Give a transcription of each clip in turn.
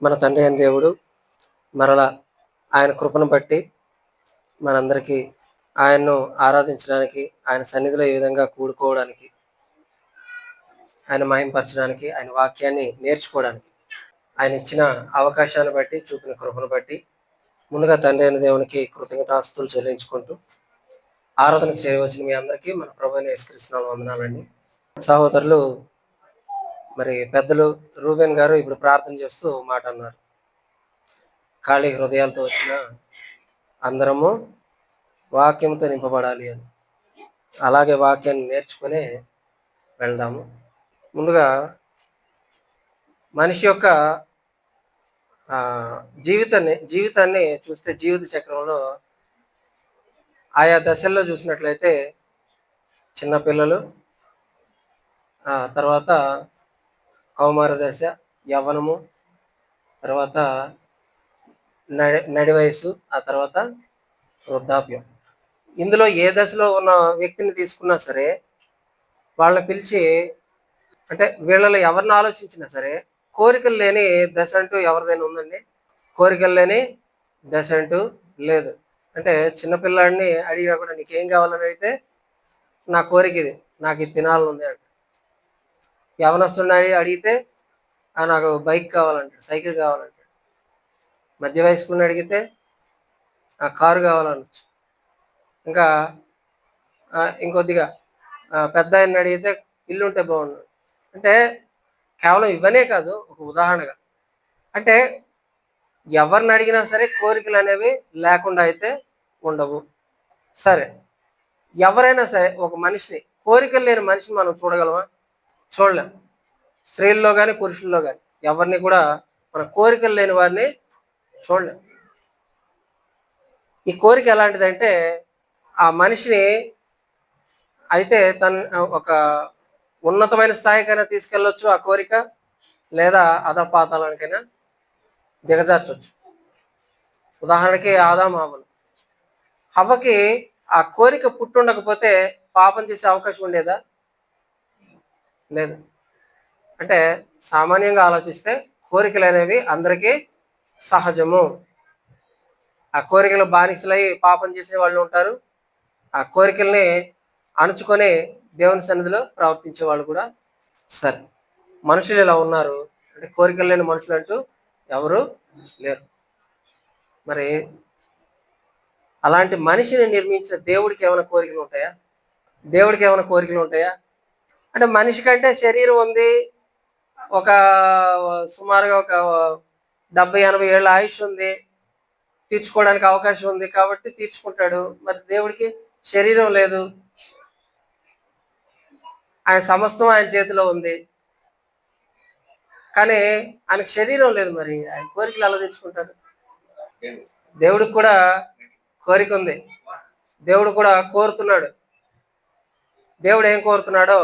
మన తండ్రి అయిన దేవుడు మరలా ఆయన కృపను బట్టి మనందరికీ ఆయన్ను ఆరాధించడానికి, ఆయన సన్నిధిలో ఈ విధంగా కూడుకోవడానికి, ఆయన మహింపరచడానికి, ఆయన వాక్యాన్ని నేర్చుకోవడానికి ఆయన ఇచ్చిన అవకాశాన్ని బట్టి, చూపిన కృపను బట్టి ముందుగా తండ్రి అయిన దేవునికి కృతజ్ఞతాస్తుతులు చెల్లించుకుంటూ ఆరాధనకు చేరవచ్చిన మీ అందరికీ మన ప్రభువైన యేసుక్రీస్తు నామమున వందనాలండి. సహోదరులు మరి పెద్దలు రూబెన్ గారు ఇప్పుడు ప్రార్థన చేస్తూ మాట అన్నారు. ఖాళీ హృదయాలతో వచ్చిన అందరము వాక్యంతో నింపబడాలి అని. అలాగే వాక్యాన్ని నేర్చుకునే వెళ్దాము. ముందుగా మనిషి యొక్క జీవితాన్ని చూస్తే జీవిత చక్రంలో ఆయా దశల్లో చూసినట్లయితే చిన్నపిల్లలు, తర్వాత కౌమార దశ, యవ్వనము, తర్వాత నడి వయసు, ఆ తర్వాత వృద్ధాప్యం. ఇందులో ఏ దశలో ఉన్న వ్యక్తిని తీసుకున్నా సరే వాళ్ళని పిలిచి, అంటే వీళ్ళలో ఎవరిని ఆలోచించినా సరే కోరికలు లేని దశ అంటూ ఎవరిదైనా ఉందండి? కోరికలు లేని దశ అంటూ లేదు. అంటే చిన్నపిల్లాడిని అడిగినా కూడా నీకేం కావాలని అడిగితే నా కోరిక ఇది, నాకు ఇది తినాలని ఉంది అంట. యవనస్తుడిని అడిగితే నాకు బైక్ కావాలంటాడు, సైకిల్ కావాలంటాడు. మధ్య వయస్కుని అడిగితే కారు కావాలనొచ్చు. ఇంకా ఇంకొద్దిగా పెద్ద ఆయన్ని అడిగితే ఇల్లు ఉంటే బాగుండు. అంటే కేవలం ఇవనే కాదు, ఒక ఉదాహరణగా. అంటే ఎవరిని అడిగినా సరే కోరికలు అనేవి లేకుండా అయితే ఉండవు. సరే, ఎవరైనా సరే ఒక మనిషిని, కోరికలు లేని మనిషిని మనం చూడగలమా? చూడలేం. స్త్రీల్లో కానీ పురుషుల్లో కానీ ఎవరిని కూడా మన కోరికలు లేని వారిని చూడలేం. ఈ కోరిక ఎలాంటిదంటే ఆ మనిషిని అయితే ఒక ఉన్నతమైన స్థాయికైనా తీసుకెళ్ళొచ్చు ఆ కోరిక, లేదా అధపాతాలకైనా దిగజార్చొచ్చు. ఉదాహరణకి ఆదాము హవ్వలు. హవ్వకి ఆ కోరిక పుట్టుండకపోతే పాపం చేసే అవకాశం ఉండేదా? లేదు. అంటే సామాన్యంగా ఆలోచిస్తే కోరికలు అనేవి అందరికీ సహజము. ఆ కోరికలు బానిసలై పాపం చేసే వాళ్ళు ఉంటారు. ఆ కోరికల్ని అణుచుకొని దేవుని సన్నిధిలో ప్రవర్తించే వాళ్ళు కూడా. సరే, మనుషులు ఇలా ఉన్నారు అంటే కోరికలు లేని మనుషులు అంటూ ఎవరు లేరు. మరి అలాంటి మనిషిని నిర్మించిన దేవుడికి ఏమైనా కోరికలు ఉంటాయా? దేవుడికి ఏమైనా కోరికలు ఉంటాయా? అంటే మనిషి కంటే శరీరం ఉంది, ఒక సుమారుగా ఒక 70-80 ఏళ్ళ ఆయుష్ ఉంది, తీర్చుకోవడానికి అవకాశం ఉంది కాబట్టి తీర్చుకుంటాడు. మరి దేవుడికి శరీరం లేదు, ఆయన సమస్తం ఆయన చేతిలో ఉంది, కానీ ఆయనకు శరీరం లేదు. మరి ఆయన కోరికలు ఎలా తీర్చుకుంటాడు? దేవుడికి కూడా కోరిక ఉంది, దేవుడు కూడా కోరుతున్నాడు. దేవుడు ఏం కోరుతున్నాడో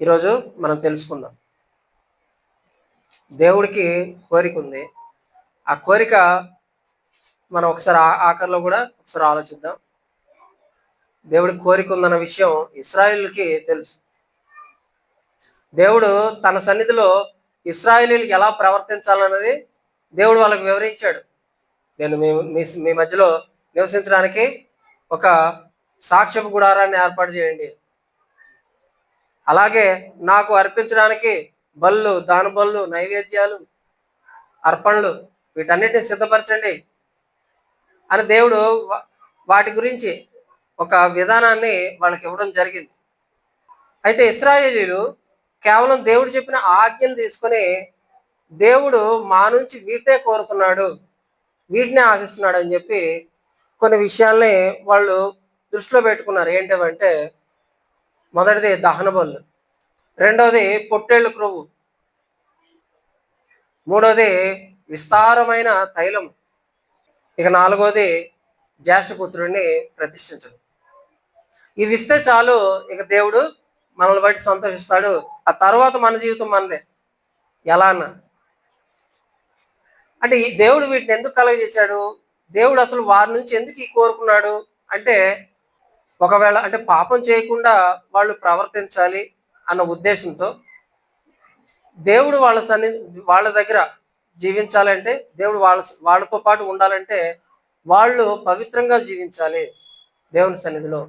ఈరోజు మనం తెలుసుకుందాం. దేవుడికి కోరిక ఉంది. ఆ కోరిక మనం ఒకసారి ఆఖరిలో కూడా ఒకసారి ఆలోచిద్దాం. దేవుడికి కోరిక ఉందన్న విషయం ఇశ్రాయేలుకి తెలుసు. దేవుడు తన సన్నిధిలో ఇశ్రాయేలీలకు ఎలా ప్రవర్తించాలన్నది దేవుడు వాళ్ళకి వివరించాడు. నేను మీ మధ్యలో నివసించడానికి ఒక సాక్ష్యపు గుడారాన్ని ఏర్పాటు చేయండి, అలాగే నాకు అర్పించడానికి బళ్ళు, దాన బళ్ళు, నైవేద్యాలు, అర్పణలు వీటన్నిటిని సిద్ధపరచండి అని దేవుడు వాటి గురించి ఒక విధానాన్ని వాళ్ళకి ఇవ్వడం జరిగింది. అయితే ఇశ్రాయేలీలు కేవలం దేవుడు చెప్పిన ఆజ్ఞను తీసుకొని దేవుడు మా నుంచి వీటినే కోరుతున్నాడు, వీటినే ఆశిస్తున్నాడు అని చెప్పి కొన్ని విషయాల్ని వాళ్ళు దృష్టిలో పెట్టుకున్నారు. ఏంటంటే మొదటిది దహన బలు, రెండవది పొట్టేళ్ల క్రొవ్వు, మూడవది విస్తారమైన తైలం, ఇక నాలుగవది జ్యేష్ఠపుత్రుడిని ప్రతిష్ఠించడం. ఇవి ఇస్తే చాలు, ఇక దేవుడు మనల్ని బట్టి సంతోషిస్తాడు, ఆ తర్వాత మన జీవితం మనదే. ఎలా అన్నా అంటే ఈ దేవుడు వీటిని ఎందుకు కలగజేశాడు? దేవుడు అసలు వారి నుంచి ఎందుకు కోరుకున్నాడు అంటే, ఒకవేళ అంటే పాపం చేయకుండా వాళ్ళు ప్రవర్తించాలి అన్న ఉద్దేశంతో దేవుడు వాళ్ళ దగ్గర జీవించాలంటే, దేవుడు వాళ్ళతో పాటు ఉండాలంటే వాళ్ళు పవిత్రంగా జీవించాలి దేవుని సన్నిధిలో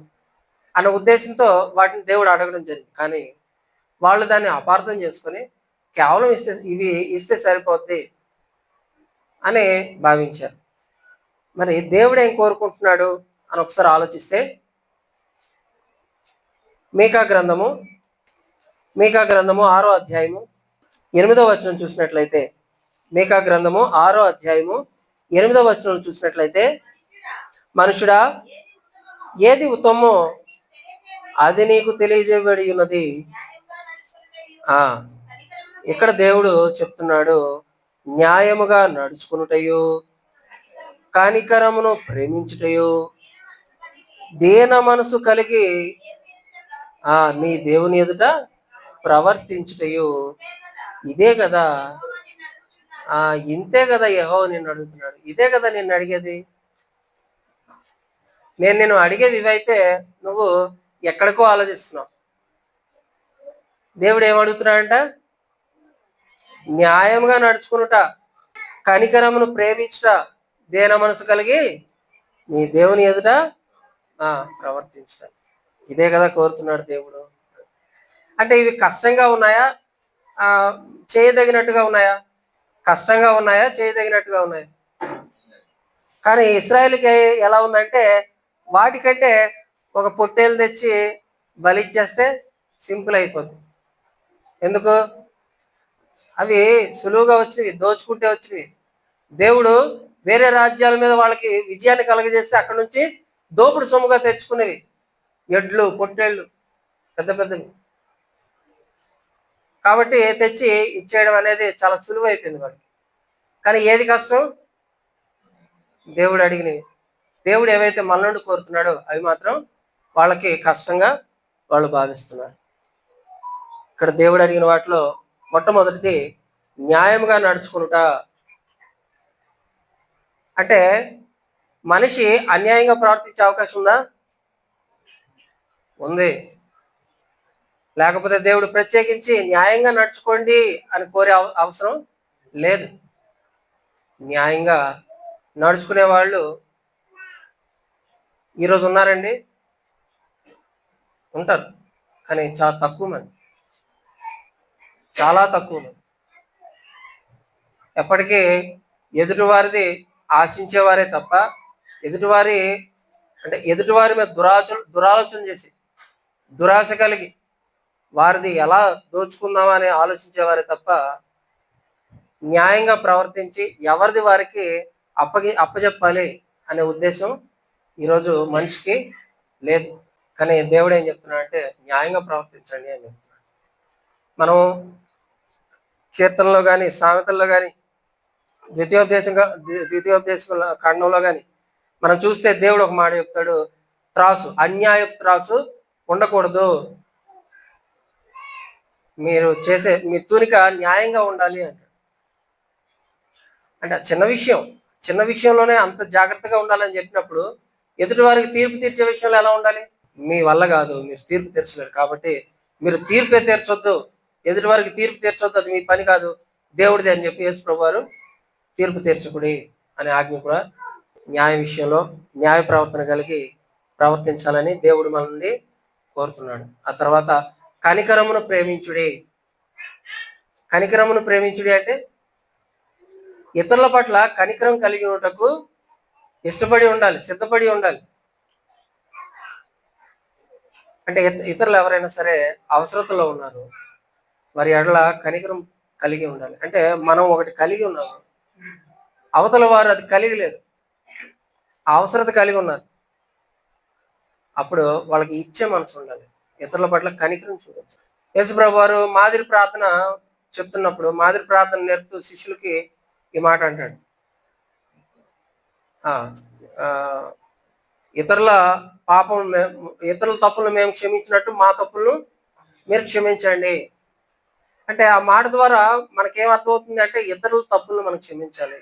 అన్న ఉద్దేశంతో వాటిని దేవుడు అడగడం జరిగింది. కానీ వాళ్ళు దాన్ని అపార్థం చేసుకొని కేవలం ఇస్తే సరిపోద్ది అని భావించారు. మరి దేవుడు ఏం కోరుకుంటున్నాడు అని ఒకసారి ఆలోచిస్తే, మీకా గ్రంథము 6వ అధ్యాయము 8వ వచనం చూసినట్లయితే, మీకా గ్రంథము 6వ అధ్యాయము 8వ వచనం చూసినట్లయితే, మనుషుడా, ఏది ఉత్తమమో అది నీకు తెలియజేయబడి ఉన్నది. ఇక్కడ దేవుడు చెప్తున్నాడు, న్యాయముగా నడుచుకునుటయు, కనికరమును ప్రేమించుటయు, దీన మనసు కలిగి నీ దేవుని ఎదుట ప్రవర్తించుటయు, ఇదే కదా ఇంతే కదా యెహోవా నిన్ను అడుగుతున్నాడు. ఇదే కదా నిన్ను అడిగేది. నేను అడిగేది ఇవైతే నువ్వు ఎక్కడికో ఆలోచిస్తున్నావు. దేవుడు ఏమడుగుతున్నాడంట? న్యాయంగా నడుచుకునుట, కనికరమును ప్రేమించుట, దేన మనసు కలిగి నీ దేవుని ఎదుట ప్రవర్తించుట, ఇదే కదా కోరుతున్నాడు దేవుడు. అంటే ఇవి కష్టంగా ఉన్నాయా, చేయదగినట్టుగా ఉన్నాయా? కష్టంగా ఉన్నాయా, చేయదగినట్టుగా ఉన్నాయా? కానీ ఇశ్రాయేలుకి ఎలా ఉందంటే, వాటికంటే ఒక పొట్టేలు తెచ్చి బలిచ్చేస్తే సింపుల్ అయిపోద్ది. ఎందుకు? అవి సులువుగా వచ్చినవి, దోచుకుంటే వచ్చినవి. దేవుడు వేరే రాజ్యాల మీద వాళ్ళకి విజయాన్ని కలగజేస్తే అక్కడ నుంచి దోపుడు సొమ్ముగా తెచ్చుకునేవి ఎడ్లు, పొట్టేళ్ళు, పెద్ద పెద్దవి. కాబట్టి తెచ్చి ఇచ్చేయడం అనేది చాలా సులువు అయిపోయింది వాళ్ళకి. కానీ ఏది కష్టం? దేవుడు అడిగినవి. దేవుడు ఏవైతే మన నుండి కోరుతున్నాడో అవి మాత్రం వాళ్ళకి కష్టంగా వాళ్ళు భావిస్తున్నారు. ఇక్కడ దేవుడు అడిగిన వాటిలో మొట్టమొదటిది న్యాయంగా నడుచుకునుట. అంటే మనిషి అన్యాయంగా ప్రవర్తించే అవకాశం ఉందా? ఉంది. లేకపోతే దేవుడు ప్రత్యేకించి న్యాయంగా నడుచుకోండి అని కోరే అవసరం లేదు. న్యాయంగా నడుచుకునే వాళ్ళు ఈరోజు ఉన్నారండి, ఉంటారు. కానీ చాలా తక్కువ మంది, చాలా తక్కువ మంది. ఎప్పటికీ ఎదుటివారిది ఆశించేవారే తప్ప, ఎదుటివారి మీద దురాలోచన చేసి, దురాశ కలిగి వారిది ఎలా దోచుకుందామా అని ఆలోచించేవారే తప్ప, న్యాయంగా ప్రవర్తించి ఎవరిది వారికి అప్పచెప్పాలి అనే ఉద్దేశం ఈరోజు మనిషికి లేదు. కానీ దేవుడు ఏం చెప్తున్నాడు అంటే, న్యాయంగా ప్రవర్తించండి అని చెప్తున్నాడు. మనం కీర్తనలో కానీ, సామెతల్లో కానీ, ద్వితీయోపదేశ ఖండంలో కానీ మనం చూస్తే దేవుడు ఒక మాట చెప్తాడు, అన్యాయపు త్రాసు ఉండకూడదు, మీరు చేసే మీ తూనిక న్యాయంగా ఉండాలి అంటాడు. అంటే చిన్న విషయంలోనే అంత జాగ్రత్తగా ఉండాలని చెప్పినప్పుడు, ఎదుటి వారికి తీర్పు తీర్చే విషయంలో ఎలా ఉండాలి? మీ వల్ల కాదు, మీరు తీర్పు తీర్చలేరు కాబట్టి మీరు తీర్పే తీర్చొద్దు, ఎదుటి వారికి తీర్పు తీర్చొద్దు, అది మీ పని కాదు, దేవుడిది అని చెప్పి యేసు ప్రభువారు తీర్పు తీర్చకుడి అనే ఆజ్ఞ కూడా న్యాయ విషయంలో న్యాయ ప్రవర్తన కలిగి ప్రవర్తించాలని దేవుడు మన నుండి కోరుతున్నాడు. ఆ తర్వాత కనికరమును ప్రేమించుడి. కనికరమును ప్రేమించుడి అంటే ఇతరుల పట్ల కనికరం కలిగి ఉన్నటకు ఇష్టపడి ఉండాలి, సిద్ధపడి ఉండాలి. అంటే ఇతరులు ఎవరైనా సరే అవసరతలో ఉన్నారు, వారి ఎడల కనికరం కలిగి ఉండాలి. అంటే మనం ఒకటి కలిగి ఉన్నాము, అవతల వారు అది కలిగి లేదు, అవసరత కలిగి ఉన్నారు, అప్పుడు వాళ్ళకి ఇచ్చే మనసు ఉండాలి, ఇతరుల పట్ల కనికరం చూడవచ్చు. యేసుప్రభు వారు మాదిరి ప్రార్థన చెప్తున్నప్పుడు, మాదిరి ప్రార్థన నేర్పుతూ శిష్యులకి ఈ మాట అంటాడు, ఇతరుల తప్పులు మేము క్షమించినట్టు మా తప్పులను మీరు క్షమించండి. అంటే ఆ మాట ద్వారా మనకేం అర్థమవుతుంది అంటే, ఇతరుల తప్పులను మనం క్షమించాలి.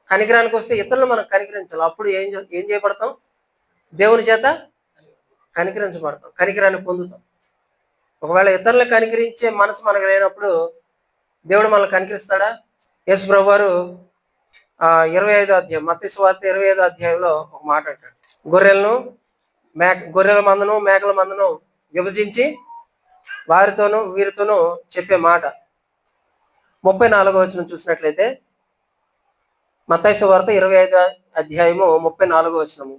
కనికరానికి వస్తే ఇతరులను మనం కనికరించాలి. అప్పుడు ఏం చేయబడతాం? దేవుని చేత కనికరించబడతాం, కనికరాన్ని పొందుతాం. ఒకవేళ ఇతరులను కనికరించే మనసు మనకు లేనప్పుడు దేవుడు మనల్ని కనికరిస్తాడా? యేసు ప్రభు వారు 25వ అధ్యాయం మత్తయి సువార్త 25వ అధ్యాయంలో ఒక మాట అంటాడు. గొర్రెల మందను మేకల మందను విభజించి వారితోనూ వీరితోనూ చెప్పే మాట. 34వ వచనం చూసినట్లయితే మత్తయి సువార్త 25వ అధ్యాయము 34వ వచనము.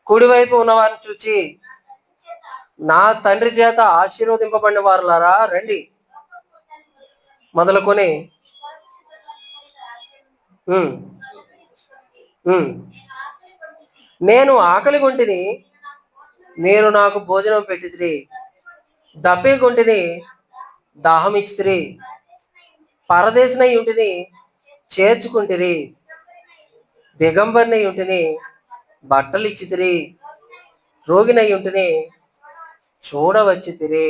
కుడివైపు ఉన్నవారిని చూచి నా తండ్రి చేత ఆశీర్వదింపబడిన వారులారా రండి మొదలుకొని నేను ఆకలి కొంటిని మీరు నాకు భోజనం పెట్టితిరి, దప్పి కొంటిని దాహం ఇచ్చితిరి, పరదేశినై ఉంటిని చేర్చుకుంటిరి, దిగంబరినై ఉంటిని బట్టలు ఇచ్చితిరి, రోగినై ఉంటిని చూడవచ్చితిరి,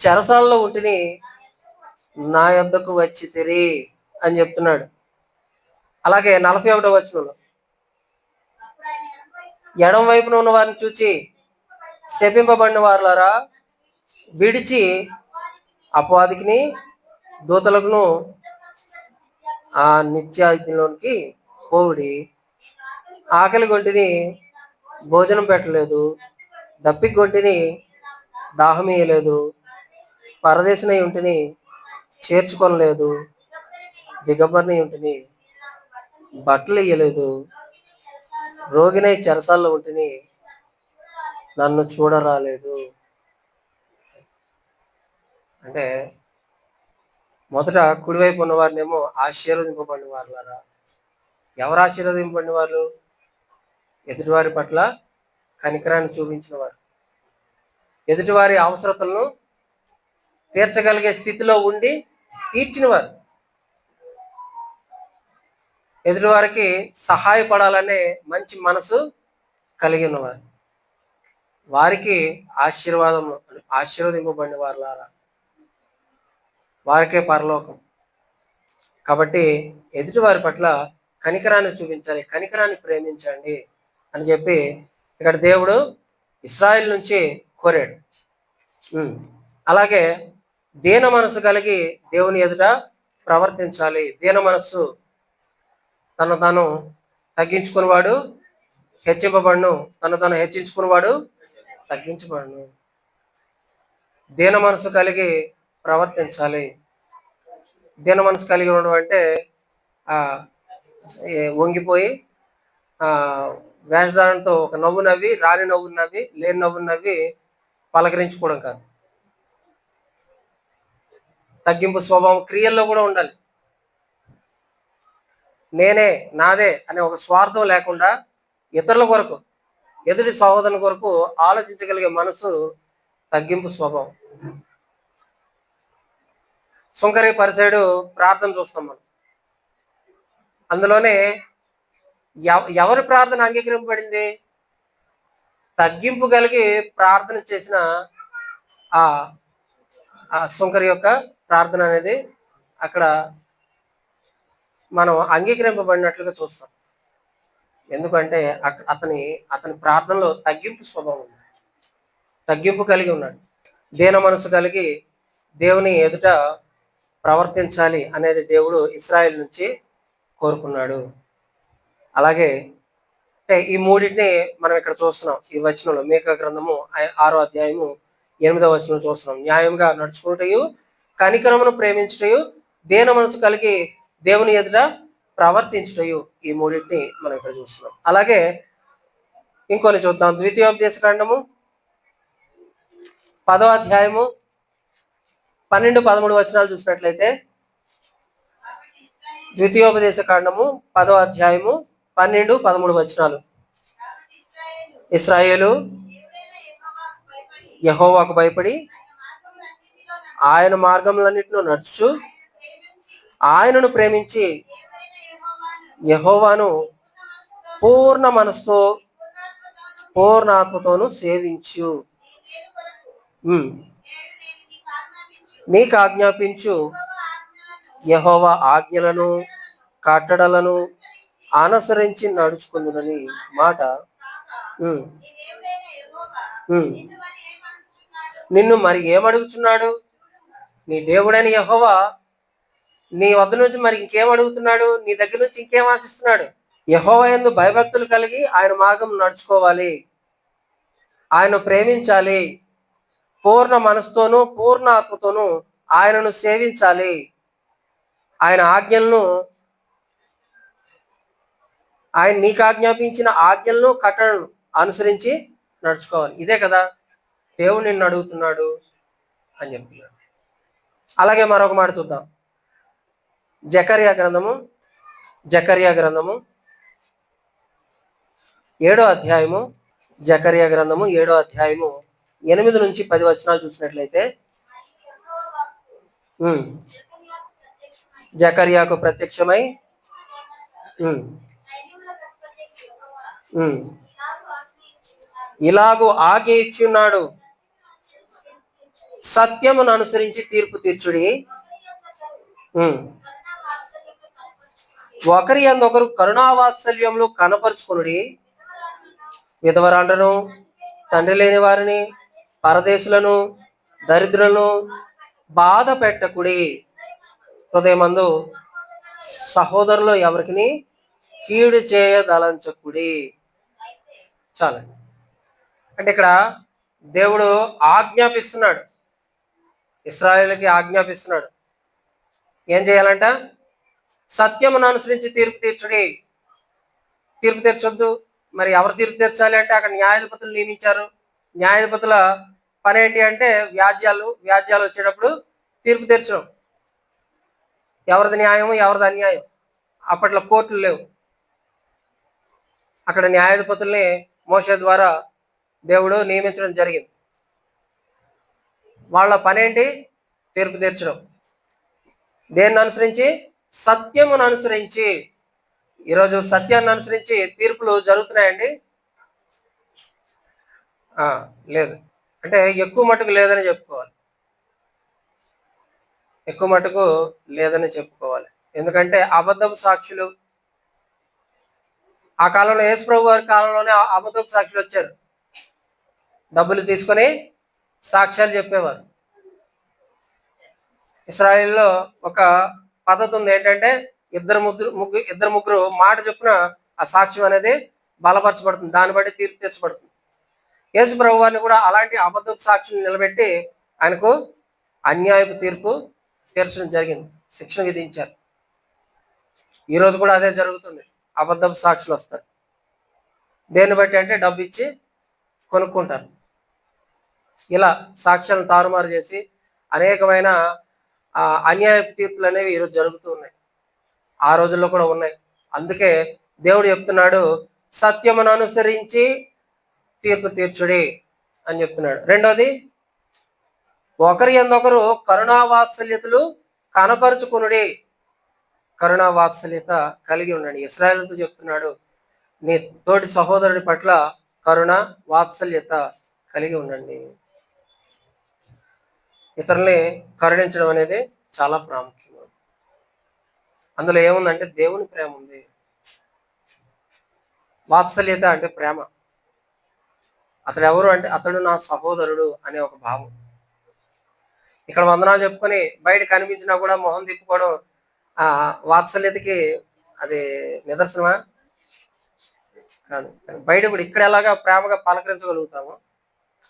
చెరసాలలో ఉంటిని నా యొద్దకు వచ్చితిరి అని చెప్తున్నాడు. అలాగే 41వ వచనంలో ఎడం వైపున ఉన్న వారిని చూచి శపింపబడిన వారులారా విడిచి అపవాదికిని దూతలకును ఆ నిత్యాగ్నిలోనికి పోవుడి. ఆకలి గొంటిని భోజనం పెట్టలేదు, దప్పి గొంటిని దాహం వేయలేదు, పరదేశినై ఉంటిని చేర్చుకొనలేదు, దిగంబరినై ఉంటిని బట్టలు ఇయ్యలేదు, రోగినై చెరసాల్లో ఉంటిని నన్ను చూడరాలేదు. అంటే మొదట కుడివైపు ఉన్న వారినేమో ఆశీర్వదింపబడిన వారులారా. ఎవరు ఆశీర్వదింపబడిన వాళ్ళు? ఎదుటివారి పట్ల కనికరాన్ని చూపించిన వారు, ఎదుటివారి అవసరతలను తీర్చగలిగే స్థితిలో ఉండి తీర్చిన వారు, ఎదుటివారికి సహాయపడాలనే మంచి మనసు కలిగి ఉన్నవారు, వారికి ఆశీర్వదింపబడిన వారులారా, వారికే పరలోకం. కాబట్టి ఎదుటివారి పట్ల కనికరాన్ని చూపించాలి, కనికరాన్ని ప్రేమించండి అని చెప్పి ఇక్కడ దేవుడు ఇశ్రాయేలు నుంచి కోరాడు. అలాగే దీన మనసు కలిగి దేవుని ఎదుట ప్రవర్తించాలి. దీన మనస్సు తను తాను తగ్గించుకునేవాడు హెచ్చింపబడును, తను తాను హెచ్చించుకునేవాడు తగ్గించబడును. దీన మనసు కలిగి ప్రవర్తించాలి. దీన మనసు కలిగి ఉండడం అంటే వంగిపోయి వేషధారణతో ఒక నవ్వు నవ్వి, రాని నవ్వు నవ్వి, లేని నవ్వు నవ్వి పలకరించుకోవడం కాదు. తగ్గింపు స్వభావం క్రియల్లో కూడా ఉండాలి. నేనే, నాదే అనే ఒక స్వార్థం లేకుండా ఇతరుల కొరకు, ఎదుటి సహోదరుల కొరకు ఆలోచించగలిగే మనసు తగ్గింపు స్వభావం. సుంకరి పరిసైడు ప్రార్థన చూస్తాం మనం. అందులోనే ఎవరి ప్రార్థన అంగీకరింపబడింది? తగ్గింపు కలిగి ప్రార్థన చేసిన ఆ సుంకరి యొక్క ప్రార్థన అనేది అక్కడ మనం అంగీకరింపబడినట్లుగా చూస్తాం. ఎందుకంటే అతని ప్రార్థనలో తగ్గింపు స్వభావం ఉంది, తగ్గింపు కలిగి ఉన్నాడు. దీన మనసు కలిగి దేవుని ఎదుట ప్రవర్తించాలి అనేది దేవుడు ఇశ్రాయేలు నుంచి కోరుకున్నాడు. అలాగే ఈ మూడింటిని మనం ఇక్కడ చూస్తున్నాం. ఈ వచనంలో మీకా గ్రంథము 6వ అధ్యాయము 8వ వచనం చూస్తున్నాం. న్యాయంగా నడుచుకుంటూ, కనికరమును ప్రేమించుటయు, దీన మనసు కలిగి దేవుని ఎదుట ప్రవర్తించుటయు, ఈ మూడింటిని మనం ఇక్కడ చూస్తున్నాం. అలాగే ఇంకొని చూద్దాం. ద్వితీయోపదేశ కాండము 10వ అధ్యాయము 12-13 వచనాలు చూసినట్లయితే, ద్వితీయోపదేశ కాండము 10వ అధ్యాయము 12-13 వచనాలు. ఇశ్రాయేలు యెహోవాకు భయపడి ఆయన మార్గములన్నిటిలో నడుచు, ఆయనను ప్రేమించి యెహోవాను పూర్ణ మనసుతో పూర్ణ ఆత్మతోను సేవించు, నీకు ఆజ్ఞాపించు యెహోవా ఆజ్ఞలను కట్టడలను అనుసరించి నడుచుకుందునని మాట. నిన్ను మరి ఏమడుగుచున్నాడు? నీ దేవుడైన యెహోవా నీ వద్ద నుంచి మరి ఇంకేం అడుగుతున్నాడు? నీ దగ్గర నుంచి ఇంకేం ఆశిస్తున్నాడు? యెహోవా యందు భయభక్తులు కలిగి ఆయన మార్గం నడుచుకోవాలి, ఆయన ప్రేమించాలి, పూర్ణ మనసుతోనూ పూర్ణ ఆత్మతోనూ ఆయనను సేవించాలి, ఆయన ఆజ్ఞలను, ఆయన నీకు ఆజ్ఞాపించిన ఆజ్ఞలను కట్టడలను అనుసరించి నడుచుకోవాలి. ఇదే కదా దేవుడు నిన్ను అడుగుతున్నాడు అని చెప్తున్నాడు. అలాగే మరొక మాట చూద్దాం. జకర్యా గ్రంథము 7వ అధ్యాయము, జకర్యా గ్రంథము 7వ అధ్యాయము 8 నుంచి 10 వచనాలు చూసినట్లయితే, జకర్యాకు ప్రత్యక్షమై ఇలాగూ ఆజ్ఞ ఇచ్చి ఉన్నాడు, సత్యమును అనుసరించి తీర్పు తీర్చుడి, ఒకరి యందొకరు కరుణావాత్సల్యములు కనపరుచుకునుడి, విధవరాండ్రను, తండ్రి లేని వారిని, పరదేశులను, దరిద్రులను బాధ పెట్టకుడి, హృదయమందు సహోదరులు ఎవరికి కీడు చేయదలంచకుడి. చాలండి. అంటే ఇక్కడ దేవుడు ఆజ్ఞాపిస్తున్నాడు, ఇశ్రాయేలుకి ఆజ్ఞాపిస్తున్నాడు. ఏం చేయాలంట? సత్యమును అనుసరించి తీర్పు తీర్చుడి. తీర్పు తీర్చొద్దు. మరి ఎవరు తీర్పు తీర్చాలి అంటే అక్కడ న్యాయాధిపతులు నియమించారు. న్యాయాధిపతుల పని ఏంటి అంటే వ్యాజ్యాలు వచ్చేటప్పుడు తీర్పు తీర్చడం. ఎవరిది న్యాయము, ఎవరిది అన్యాయం. అప్పట్లో కోర్టులు లేవు. అక్కడ న్యాయాధిపతుల్ని మోషే ద్వారా దేవుడు నియమించడం జరిగింది. వాళ్ళ పని ఏంటి? తీర్పు తీర్చడం. దేన్ని అనుసరించి? సత్యమును అనుసరించి. ఈరోజు సత్యాన్ని అనుసరించి తీర్పులు జరుగుతున్నాయండి? లేదు. అంటే ఎక్కువ మటుకు లేదని చెప్పుకోవాలి. ఎక్కువ మటుకు లేదని చెప్పుకోవాలి. ఎందుకంటే అబద్ధపు సాక్షులు, ఆ కాలంలో యేసు ప్రభు వారి కాలంలోనే అబద్ధపు సాక్షులు వచ్చారు. డబ్బులు తీసుకొని సాక్ష్యాలు చెప్పేవారు. ఇశ్రాయేల్లో ఒక పద్ధతి ఉంది. ఏంటంటే ఇద్దరు ముగ్గురు మాట చొప్పున ఆ సాక్ష్యం అనేది బలపరచబడుతుంది. దాన్ని బట్టి తీర్పు తెచ్చబడుతుంది. యేసు ప్రభు వారిని కూడా అలాంటి అబద్ధపు సాక్షులు నిలబెట్టి ఆయనకు అన్యాయపు తీర్పు తీర్చడం జరిగింది, శిక్షణ విధించారు. ఈరోజు కూడా అదే జరుగుతుంది. అబద్ధపు సాక్షులు వస్తారు. దేన్ని బట్టి అంటే డబ్బు ఇచ్చి కొనుక్కుంటారు. ఇలా సాక్ష్యాలను తారుమారు చేసి అనేకమైన అన్యాయపు తీర్పులు అనేవి ఈరోజు జరుగుతూ ఉన్నాయి. ఆ రోజుల్లో కూడా ఉన్నాయి. అందుకే దేవుడు చెప్తున్నాడు, సత్యమును అనుసరించి తీర్పు తీర్చుడి అని చెప్తున్నాడు. రెండోది, ఒకరి యందొకరు కరుణావాత్సల్యతలు కనపరుచుకునుడి. కరుణావాత్సల్యత కలిగి ఉండండి. ఇశ్రాయేలుతో చెప్తున్నాడు, నీ తోటి సహోదరుడి పట్ల కరుణ వాత్సల్యత కలిగి ఉండండి. ఇతరుల్ని కరుణించడం అనేది చాలా ప్రాముఖ్యం. అందులో ఏముందంటే దేవుని ప్రేమ ఉంది. వాత్సల్యత అంటే ప్రేమ. అతడు ఎవరు అంటే అతడు నా సహోదరుడు అనే ఒక భావం. ఇక్కడ వందనాలు చెప్పుకొని బయట కనిపించినా కూడా మొహం తిప్పుకోవడం వాత్సల్యతకి అది నిదర్శనమా? కాదు. బయట కూడా ఇక్కడ ఎలాగా ప్రేమగా పలకరించగలుగుతాము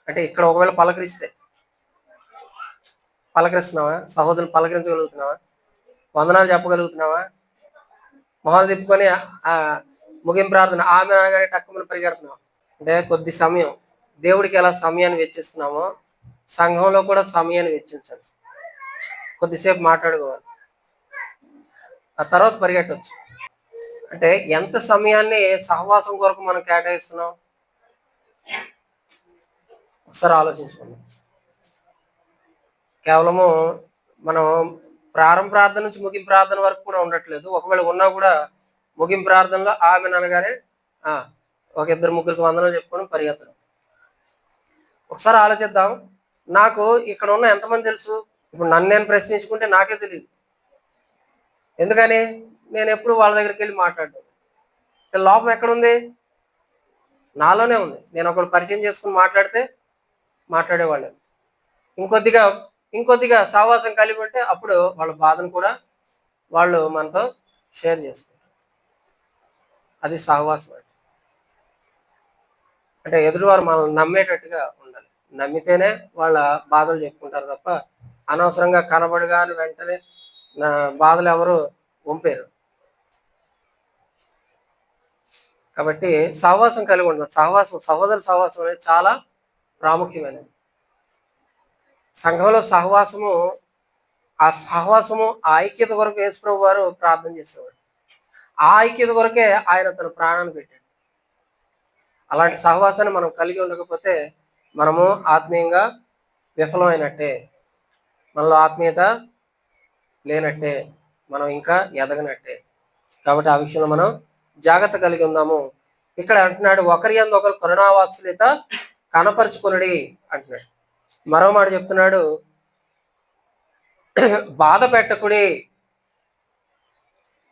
అంటే ఇక్కడ ఒకవేళ పలకరిస్తున్నావా? సహోదరులు పలకరించగలుగుతున్నావా? వందనాలు చెప్పగలుగుతున్నావా? మొహాలు తిప్పుకొని ముగింపు ప్రార్థన ఆమె అనగానే టక్కుమని పరిగెడుతున్నావు అంటే కొద్ది సమయం. దేవుడికి ఎలా సమయాన్ని వెచ్చిస్తున్నామో సంఘంలో కూడా సమయాన్ని వెచ్చించాలి. కొద్దిసేపు మాట్లాడుకోవాలి, ఆ తర్వాత పరిగెట్టవచ్చు. అంటే ఎంత సమయాన్ని సహవాసం కొరకు మనం కేటాయిస్తున్నాం ఒకసారి ఆలోచించుకుందాం. కేవలము మనం ప్రారంభ ప్రార్థన నుంచి ముగింపు ప్రార్థన వరకు కూడా ఉండట్లేదు. ఒకవేళ ఉన్నా కూడా ముగింపు ప్రార్థనలో ఆమె అనగానే ఒక ఇద్దరు ముగ్గురికి వందనాలు చెప్పుకొని పరిగెత్తడం. ఒకసారి ఆలోచిద్దాం. నాకు ఇక్కడ ఉన్న ఎంతమంది తెలుసు? ఇప్పుడు నన్ను నేను ప్రశ్నించుకుంటే నాకే తెలియదు. ఎందుకని? నేను ఎప్పుడు వాళ్ళ దగ్గరికి వెళ్ళి మాట్లాడడం. లోపం ఎక్కడుంది? నాలోనే ఉంది. నేను ఒకళ్ళు పరిచయం చేసుకుని మాట్లాడితే మాట్లాడేవాళ్ళు. ఇంకొద్దిగా ఇంకొద్దిగా సహవాసం కలిగి ఉంటే అప్పుడు వాళ్ళ బాధను కూడా వాళ్ళు మనతో షేర్ చేసుకుంటారు. అది సహవాసం అంటే. అంటే ఎదుటివారు మనల్ని నమ్మేటట్టుగా ఉండాలి. నమ్మితేనే వాళ్ళ బాధలు చెప్పుకుంటారు తప్ప అనవసరంగా కనబడగానే వెంటనే నా బాధలు ఎవరు వంపారు. కాబట్టి సహవాసం కలిగి ఉండాలి. సహోదర సహవాసం అనేది చాలా ప్రాముఖ్యమైనది. సంఘంలో సహవాసము, ఆ ఐక్యత కొరకు యేసుప్రభు వారు ప్రార్థన చేసేవాడు. ఆ ఐక్యత కొరకే ఆయన తన ప్రాణాన్ని పెట్టాడు. అలాంటి సహవాసాన్ని మనం కలిగి ఉండకపోతే మనము ఆత్మీయంగా విఫలమైనట్టే, మనలో ఆత్మీయత లేనట్టే, మనం ఇంకా ఎదగనట్టే. కాబట్టి ఆ విషయంలో మనం జాగ్రత్త కలిగి ఉందాము. ఇక్కడ అంటున్నాడు, ఒకరి యందు ఒకరు కరుణావాత్సల్యత కనపరుచుకొనుడి అంటున్నాడు. మరో మాట చెప్తున్నాడు, బాధ పెట్టకుడి,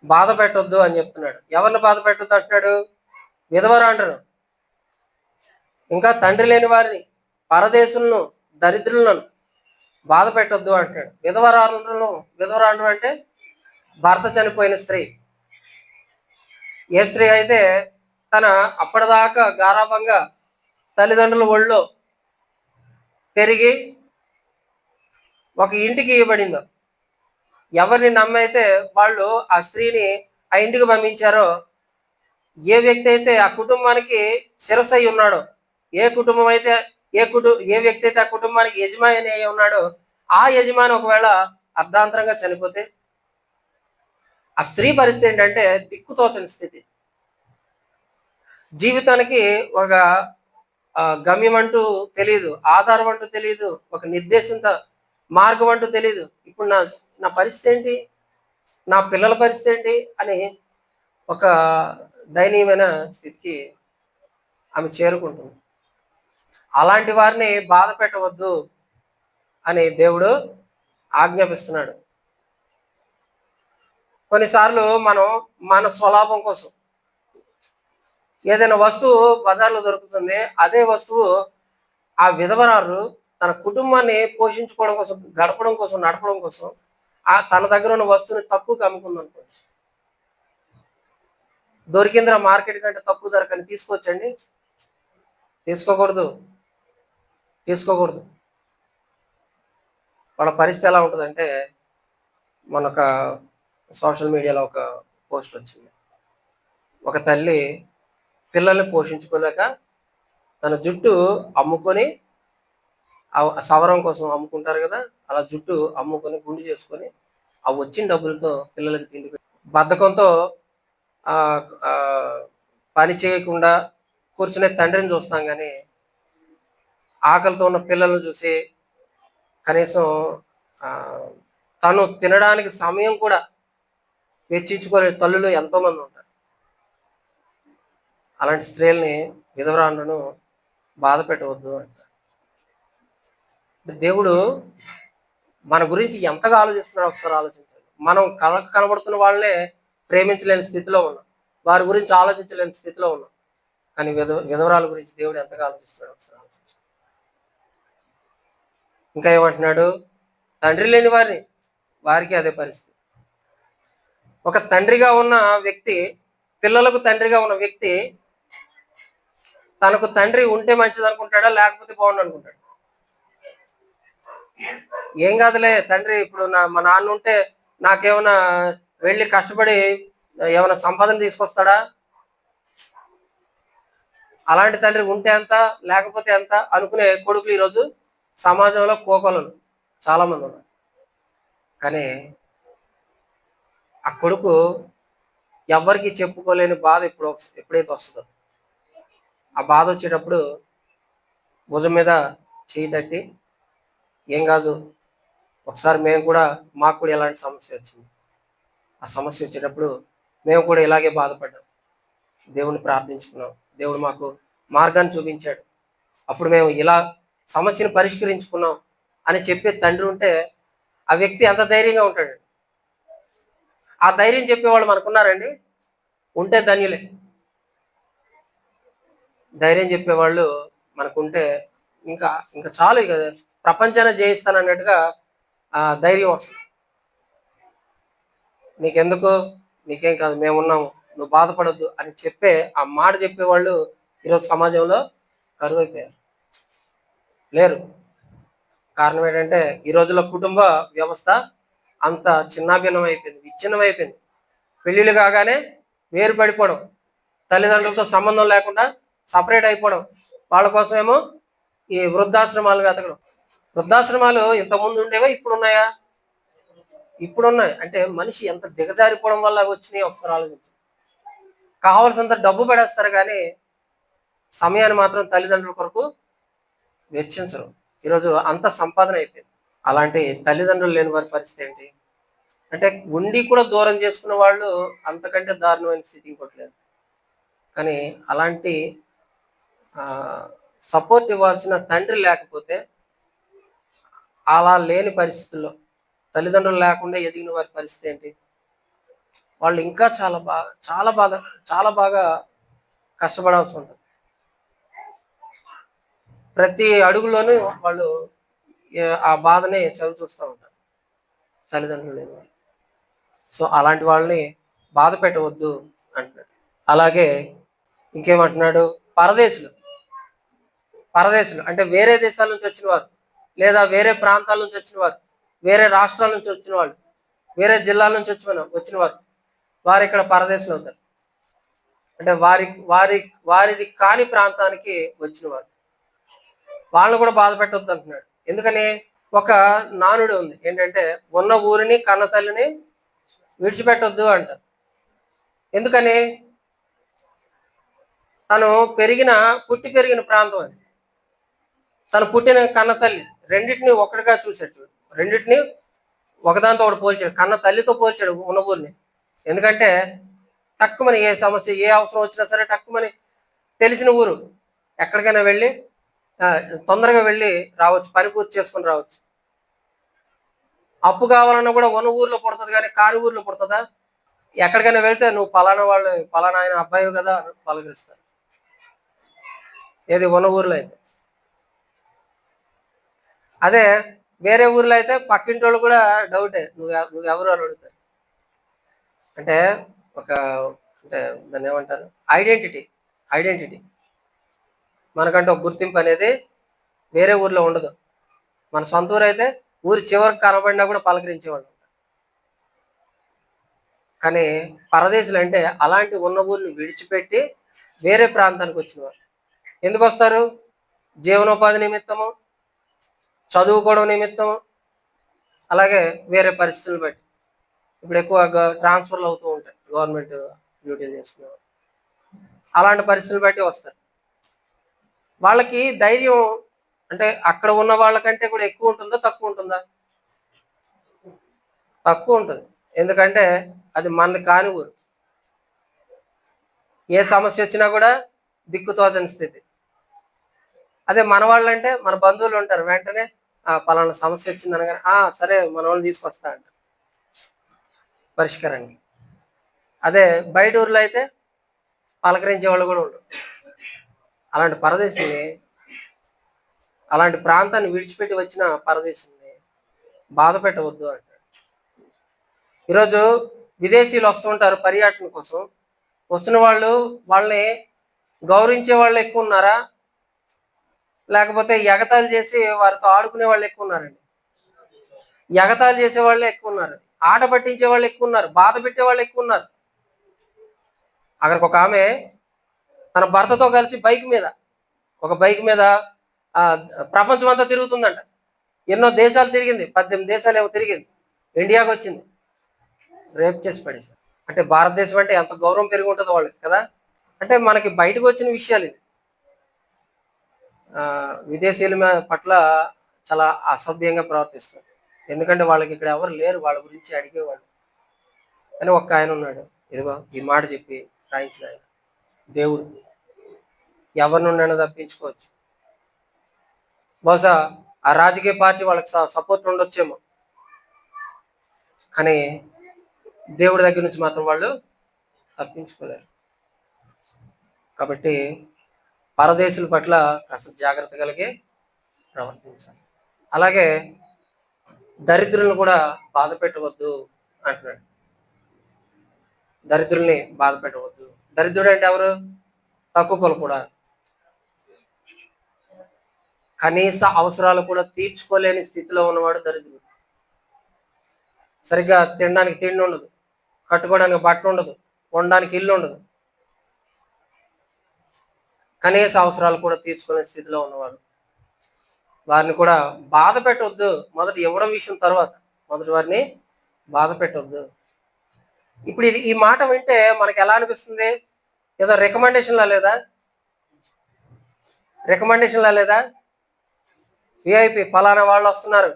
బాధ పెట్టొద్దు అని చెప్తున్నాడు. ఎవరిని బాధ పెట్టొద్దు అంటున్నాడు? విధవరాండ్రను, ఇంకా తండ్రి లేని వారిని, పరదేశులను, దరిద్రులను బాధ పెట్టొద్దు అంటాడు. విధవరాండ్రు అంటే భర్త చనిపోయిన స్త్రీ. ఏ స్త్రీ అయితే తన అప్పటిదాకా గారాభంగా తల్లిదండ్రుల ఒళ్ళో పెరిగి ఒక ఇంటికి ఇవ్వబడిందో, ఎవరిని నమ్మైతే వాళ్ళు ఆ స్త్రీని ఆ ఇంటికి పంపించారో, ఏ వ్యక్తి అయితే ఆ కుటుంబానికి శిరసై ఉన్నాడో, ఏ వ్యక్తి అయితే ఆ కుటుంబానికి యజమాని అయి ఉన్నాడో, ఆ యజమాని ఒకవేళ అర్ధాంతరంగా చనిపోతే ఆ స్త్రీ పరిస్థితి ఏంటంటే దిక్కుతోచని స్థితి. జీవితానికి ఒక గమ్యం అంటూ తెలియదు, ఆధారం అంటూ తెలియదు, ఒక నిర్దేశిత మార్గం అంటూ తెలియదు. ఇప్పుడు నా పరిస్థితి ఏంటి, నా పిల్లల పరిస్థితి ఏంటి అని ఒక దయనీయమైన స్థితికి ఆమె చేరుకుంటుంది. అలాంటి వారిని బాధ పెట్టవద్దు అని దేవుడు ఆజ్ఞాపిస్తున్నాడు. కొన్నిసార్లు మనం మన స్వలాభం కోసం ఏదైనా వస్తువు బజార్లో దొరుకుతుంది, అదే వస్తువు ఆ విధవరాలు తన కుటుంబాన్ని పోషించుకోవడం కోసం, గడపడం కోసం, నడపడం కోసం తన దగ్గర ఉన్న వస్తువుని తక్కువకి అమ్ముకుంది అనుకోండి. దొరికిందిరా మార్కెట్ కంటే తక్కువ ధరకని తీసుకోవచ్చండి? తీసుకోకూడదు. వాళ్ళ పరిస్థితి ఎలా ఉంటుందంటే, మనొక సోషల్ మీడియాలో ఒక పోస్ట్ వచ్చింది. ఒక తల్లి పిల్లల్ని పోషించుకోలేక తన జుట్టు అమ్ముకొని, సవరం కోసం అమ్ముకుంటారు కదా, అలా జుట్టు అమ్ముకొని గుండు చేసుకొని ఆ వచ్చిన డబ్బులతో పిల్లలకి తిండి బద్ధకంతో పని చేయకుండా కూర్చునే తండ్రిని చూస్తాం, కానీ ఆకలితో ఉన్న పిల్లలను చూసి కనీసం తను తినడానికి సమయం కూడా వెచ్చించుకునే తల్లులు ఎంతోమంది ఉంటారు. అలాంటి స్త్రీల్ని, విధవరాండ్రను బాధ పెట్టవద్దు అంటారు. దేవుడు మన గురించి ఎంతగా ఆలోచిస్తున్నాడో ఒకసారి ఆలోచించండి. మనం కళ్ళకు కనబడుతున్న వాళ్ళనే ప్రేమించలేని స్థితిలో ఉన్నాం, వారి గురించి ఆలోచించలేని స్థితిలో ఉన్నాం. కానీ విధవరాల గురించి దేవుడు ఎంతగా ఆలోచిస్తున్నాడు ఒకసారి ఆలోచించండి. ఇంకా ఏమంటున్నాడు? తండ్రి లేని వారికి అదే పరిస్థితి. ఒక తండ్రిగా ఉన్న వ్యక్తి, పిల్లలకు తండ్రిగా ఉన్న వ్యక్తి తనకు తండ్రి ఉంటే మంచిది అనుకుంటాడా, లేకపోతే బాగుండు అనుకుంటాడు? ఏం కాదులే తండ్రి, ఇప్పుడు మా నాన్న ఉంటే నాకేమైనా వెళ్ళి కష్టపడి ఏమైనా సంపాదన తీసుకొస్తాడా, అలాంటి తండ్రి ఉంటే ఎంత లేకపోతే ఎంత అనుకునే కొడుకులు ఈరోజు సమాజంలో కోకొలలు చాలా మంది ఉన్నారు. కానీ ఆ కొడుకు ఎవరికి చెప్పుకోలేని బాధ ఎప్పుడైతే వస్తుందో, ఆ బాధ వచ్చేటప్పుడు భుజం మీద చేయి తట్టి, ఏం కాదు, ఒకసారి మాకు కూడా ఎలాంటి సమస్య వచ్చింది, ఆ సమస్య వచ్చేటప్పుడు మేము కూడా ఇలాగే బాధపడ్డాం, దేవుని ప్రార్థించుకున్నాం, దేవుడు మాకు మార్గాన్ని చూపించాడు, అప్పుడు మేము ఇలా సమస్యను పరిష్కరించుకున్నాం అని చెప్పే తండ్రి ఉంటే ఆ వ్యక్తి ఎంత ధైర్యంగా ఉంటాడు. ఆ ధైర్యం చెప్పేవాళ్ళు మనకున్నారండి? ఉంటే ధన్యులే. ధైర్యం చెప్పేవాళ్ళు మనకుంటే ఇంకా ఇంకా చాలు, ఇక ప్రపంచాన్ని జయిస్తానన్నట్టుగా ధైర్యం వస్తుంది. నీకెందుకు, నీకేం కాదు, మేమున్నాము, నువ్వు బాధపడొద్దు అని చెప్పే ఆ మాట చెప్పేవాళ్ళు ఈరోజు సమాజంలో కరువైపోయారు, లేరు. కారణం ఏంటంటే ఈ రోజుల్లో కుటుంబ వ్యవస్థ అంత చిన్నాభిన్నం అయిపోయింది, విచ్ఛిన్నం అయిపోయింది. పెళ్ళిళ్ళు కాగానే వేరు పడిపోవడం, తల్లిదండ్రులతో సంబంధం లేకుండా సపరేట్ అయిపోవడం, వాళ్ళ కోసమేమో ఈ వృద్ధాశ్రమాలు వెతకడం. వృద్ధాశ్రమాలు ఇంతకుముందు ఉండేవా, ఇప్పుడు ఉన్నాయా? ఇప్పుడు ఉన్నాయి. అంటే మనిషి ఎంత దిగజారిపోవడం వల్ల వచ్చినాయి ఒకసారి ఆలోచించి. కావాల్సినంత డబ్బు పెడేస్తారు కానీ సమయాన్ని మాత్రం తల్లిదండ్రుల కొరకు వెచ్చించరు. ఈరోజు అంత సంపాదన అయిపోయింది. అలాంటి తల్లిదండ్రులు లేని వారి పరిస్థితి ఏంటి అంటే, ఉండి కూడా దూరం చేసుకున్న వాళ్ళు అంతకంటే దారుణమైన స్థితి ఇంకోట్లేదు. కానీ అలాంటి సపోర్ట్ ఇవ్వాల్సిన తండ్రి లేకపోతే, అలా లేని పరిస్థితుల్లో తల్లిదండ్రులు లేకుండా ఎదిగిన వారి పరిస్థితి ఏంటి? వాళ్ళు ఇంకా చాలా బాగా కష్టపడాల్సి ఉంటుంది. ప్రతి అడుగులోనూ వాళ్ళు ఆ బాధని చవి చూస్తూ ఉంటారు తల్లిదండ్రులు లేని వాళ్ళు. సో అలాంటి వాళ్ళని బాధ పెట్టవద్దు అంటున్నాడు. అలాగే ఇంకేమంటున్నాడు, పరదేశులు అంటే వేరే దేశాల నుంచి వచ్చిన వారు, లేదా వేరే ప్రాంతాల నుంచి వచ్చిన వారు, వేరే రాష్ట్రాల నుంచి వచ్చిన వాళ్ళు, వేరే జిల్లాల నుంచి వచ్చిన వారు, వారు ఇక్కడ పరదేశులు అవుతారు. అంటే వారిది కాని ప్రాంతానికి వచ్చిన వారు, వాళ్ళని కూడా బాధ పెట్టవద్దు అంటున్నాడు. ఎందుకని? ఒక నానుడు ఉంది ఏంటంటే, ఉన్న ఊరిని కన్న తల్లిని విడిచిపెట్టొద్దు అంటారు. ఎందుకని? తను పుట్టి పెరిగిన ప్రాంతం అది. తను పుట్టిన కన్న తల్లి రెండింటిని ఒకటిగా చూసాడు. రెండింటిని ఒకదాంతో ఒకటి పోల్చాడు, కన్న తల్లితో పోల్చాడు ఉన్న ఊరిని. ఎందుకంటే టక్కుమని ఏ సమస్య, ఏ అవసరం వచ్చినా సరే టక్కుమని తెలిసిన ఊరు, ఎక్కడికైనా వెళ్ళి తొందరగా వెళ్ళి రావచ్చు, పని పూర్తి చేసుకొని రావచ్చు. అప్పు కావాలన్నా కూడా ఉన్న ఊర్లో పుడుతుంది కానీ కాని ఊర్లో పుడుతుందా? ఎక్కడికైనా వెళ్తే నువ్వు పలానా ఆయన అబ్బాయి కదా పలకరిస్తారు. ఏది ఉన్న ఊర్లో అయితే. అదే వేరే ఊర్లో అయితే పక్కింటి వాళ్ళు కూడా డౌటే, నువ్వెవరు అని అడుగుతారు. అంటే అంటే దాన్ని ఏమంటారు, ఐడెంటిటీ మనకంటే ఒక గుర్తింపు అనేది వేరే ఊర్లో ఉండదు. మన సొంత ఊరు అయితే ఊరి చివరికి కనబడినా కూడా పలకరించేవాళ్ళు. కానీ పరదేశులు అంటే అలాంటి ఉన్న ఊరిని విడిచిపెట్టి వేరే ప్రాంతానికి వచ్చినవారు. ఎందుకు వస్తారు? జీవనోపాధి నిమిత్తము, చదువుకోవడం నిమిత్తము, అలాగే వేరే పరిస్థితులు బట్టి. ఇప్పుడు ఎక్కువ ట్రాన్స్ఫర్లు అవుతూ ఉంటాయి గవర్నమెంట్ డ్యూటీలు చేసుకునేవారు. అలాంటి పరిస్థితులు బట్టి వస్తారు. వాళ్ళకి ధైర్యం అంటే అక్కడ ఉన్న వాళ్ళకంటే కూడా ఎక్కువ ఉంటుందా, తక్కువ ఉంటుందా? తక్కువ ఉంటుంది. ఎందుకంటే అది మనది కాని ఊరు. ఏ సమస్య వచ్చినా కూడా దిక్కుతోచని స్థితి. అదే మన వాళ్ళంటే మన బంధువులు ఉంటారు, వెంటనే పలానా సమస్య వచ్చిందని కానీ సరే మన వాళ్ళు తీసుకొస్తా అంటారు పరిష్కారానికి. అదే బయట ఊర్లో అయితే పలకరించే వాళ్ళు కూడా ఉండరు. అలాంటి పరదేశంని, అలాంటి ప్రాంతాన్ని విడిచిపెట్టి వచ్చిన పరదేశంని బాధ పెట్టవద్దు అంటాడు. ఈరోజు విదేశీయులు వస్తుంటారు పర్యటన కోసం. వస్తున్న వాళ్ళని గౌరవించే వాళ్ళు ఎక్కువ ఉన్నారా, లేకపోతే ఎగతాళి చేసి వారితో ఆడుకునే వాళ్ళు ఎక్కువ ఉన్నారండి? ఎగతాళి చేసే వాళ్ళే ఎక్కువ ఉన్నారు, ఆట పట్టించే వాళ్ళు ఎక్కువ ఉన్నారు, బాధ పెట్టే వాళ్ళు ఎక్కువ ఉన్నారు. అక్కడికి ఒక ఆమె తన భర్తతో కలిసి ఒక బైక్ మీద ప్రపంచం అంతా తిరుగుతుందంట. ఎన్నో దేశాలు తిరిగింది, 18 దేశాలు ఏమో తిరిగింది, ఇండియాకి వచ్చింది. రేప్ చేసి పడేశారు. అంటే భారతదేశం అంటే ఎంత గౌరవం పెరిగి ఉంటుందో వాళ్ళకి కదా. అంటే మనకి బయటకు వచ్చిన విషయాలు ఇవి. విదేశీయుల పట్ల చాలా అసభ్యంగా ప్రవర్తిస్తారు. ఎందుకంటే వాళ్ళకి ఇక్కడ ఎవరు లేరు వాళ్ళ గురించి అడిగేవాళ్ళు. కానీ ఒక్క ఆయన ఉన్నాడు, ఇదిగో ఈ మాట చెప్పి రాయించిన ఆయన దేవుడు. ఎవరి నుండైనా తప్పించుకోవచ్చు. బహుశా ఆ రాజకీయ పార్టీ వాళ్ళకి సపోర్ట్ ఉండొచ్చేమో, కానీ దేవుడి దగ్గర నుంచి మాత్రం వాళ్ళు తప్పించుకోలేరు. కాబట్టి పరదేశుల పట్ల కాస్త జాగ్రత్త కలిగి ప్రవర్తించాలి. అలాగే దరిద్రులను కూడా బాధ పెట్టవద్దు అంటున్నాడు. దరిద్రుల్ని బాధ పెట్టవద్దు. దరిద్రుడు అంటే ఎవరు? తక్కువ కూడా, కనీస అవసరాలు కూడా తీర్చుకోలేని స్థితిలో ఉన్నవాడు దరిద్రుడు. సరిగ్గా తినడానికి తిండి ఉండదు, కట్టుకోవడానికి బట్ట ఉండదు, ఉండడానికి ఇల్లు ఉండదు, కనీస అవసరాలు కూడా తీర్చుకునే స్థితిలో ఉన్నవాడు. వారిని కూడా బాధ పెట్టవద్దు. మొదటి ఇవ్వడం విషయం తర్వాత మొదటి వారిని బాధ పెట్టవద్దు. ఇప్పుడు ఈ మాట వింటే మనకి ఎలా అనిపిస్తుంది? ఏదో రికమెండేషన్లా లేదా? రికమెండేషన్లా లేదా? విఐపి ఫలానా వాళ్ళు వస్తున్నారు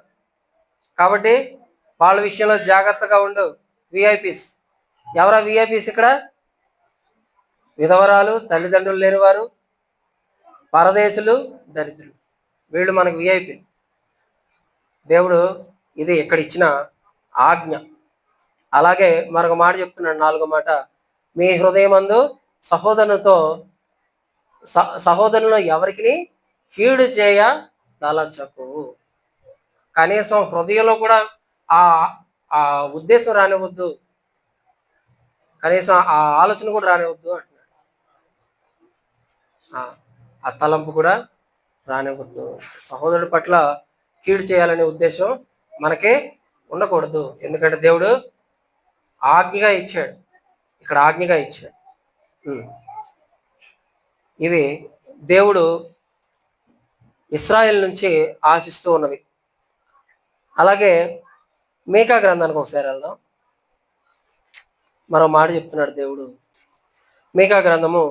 కాబట్టి వాళ్ళ విషయంలో జాగ్రత్తగా ఉండు. విఐపీస్ ఎవరా? విఐపీస్ ఇక్కడ విధవరాలు, తల్లిదండ్రులు లేనివారు, పరదేశులు, దరిద్రులు. వీళ్ళు మనకు విఐపీ. దేవుడు ఇది ఇక్కడ ఇచ్చిన ఆజ్ఞ. అలాగే మరొక మాట చెప్తున్నాడు, 4వ మాట, మీ హృదయమందు సహోదరులను ఎవరికి కీడు చేయ దలచకు. కనీసం హృదయంలో కూడా ఆ ఉద్దేశం రానివద్దు, కనీసం ఆ ఆలోచన కూడా రానివద్దు అంటున్నాడు. ఆ తలంపు కూడా రానివద్దు. సహోదరుడి పట్ల కీడు చేయాలనే ఉద్దేశం మనకి ఉండకూడదు. ఎందుకంటే దేవుడు ఆజ్ఞగా ఇచ్చాడు, ఇక్కడ ఆజ్ఞగా ఇచ్చాడు. ఇవి దేవుడు ఇశ్రాయేలు నుంచి ఆశిస్తూ ఉన్నవి. అలాగే మీకా గ్రంథానికి ఒకసారి వెళ్దాం. మరో మాట చెప్తున్నాడు దేవుడు. మీకా గ్రంథము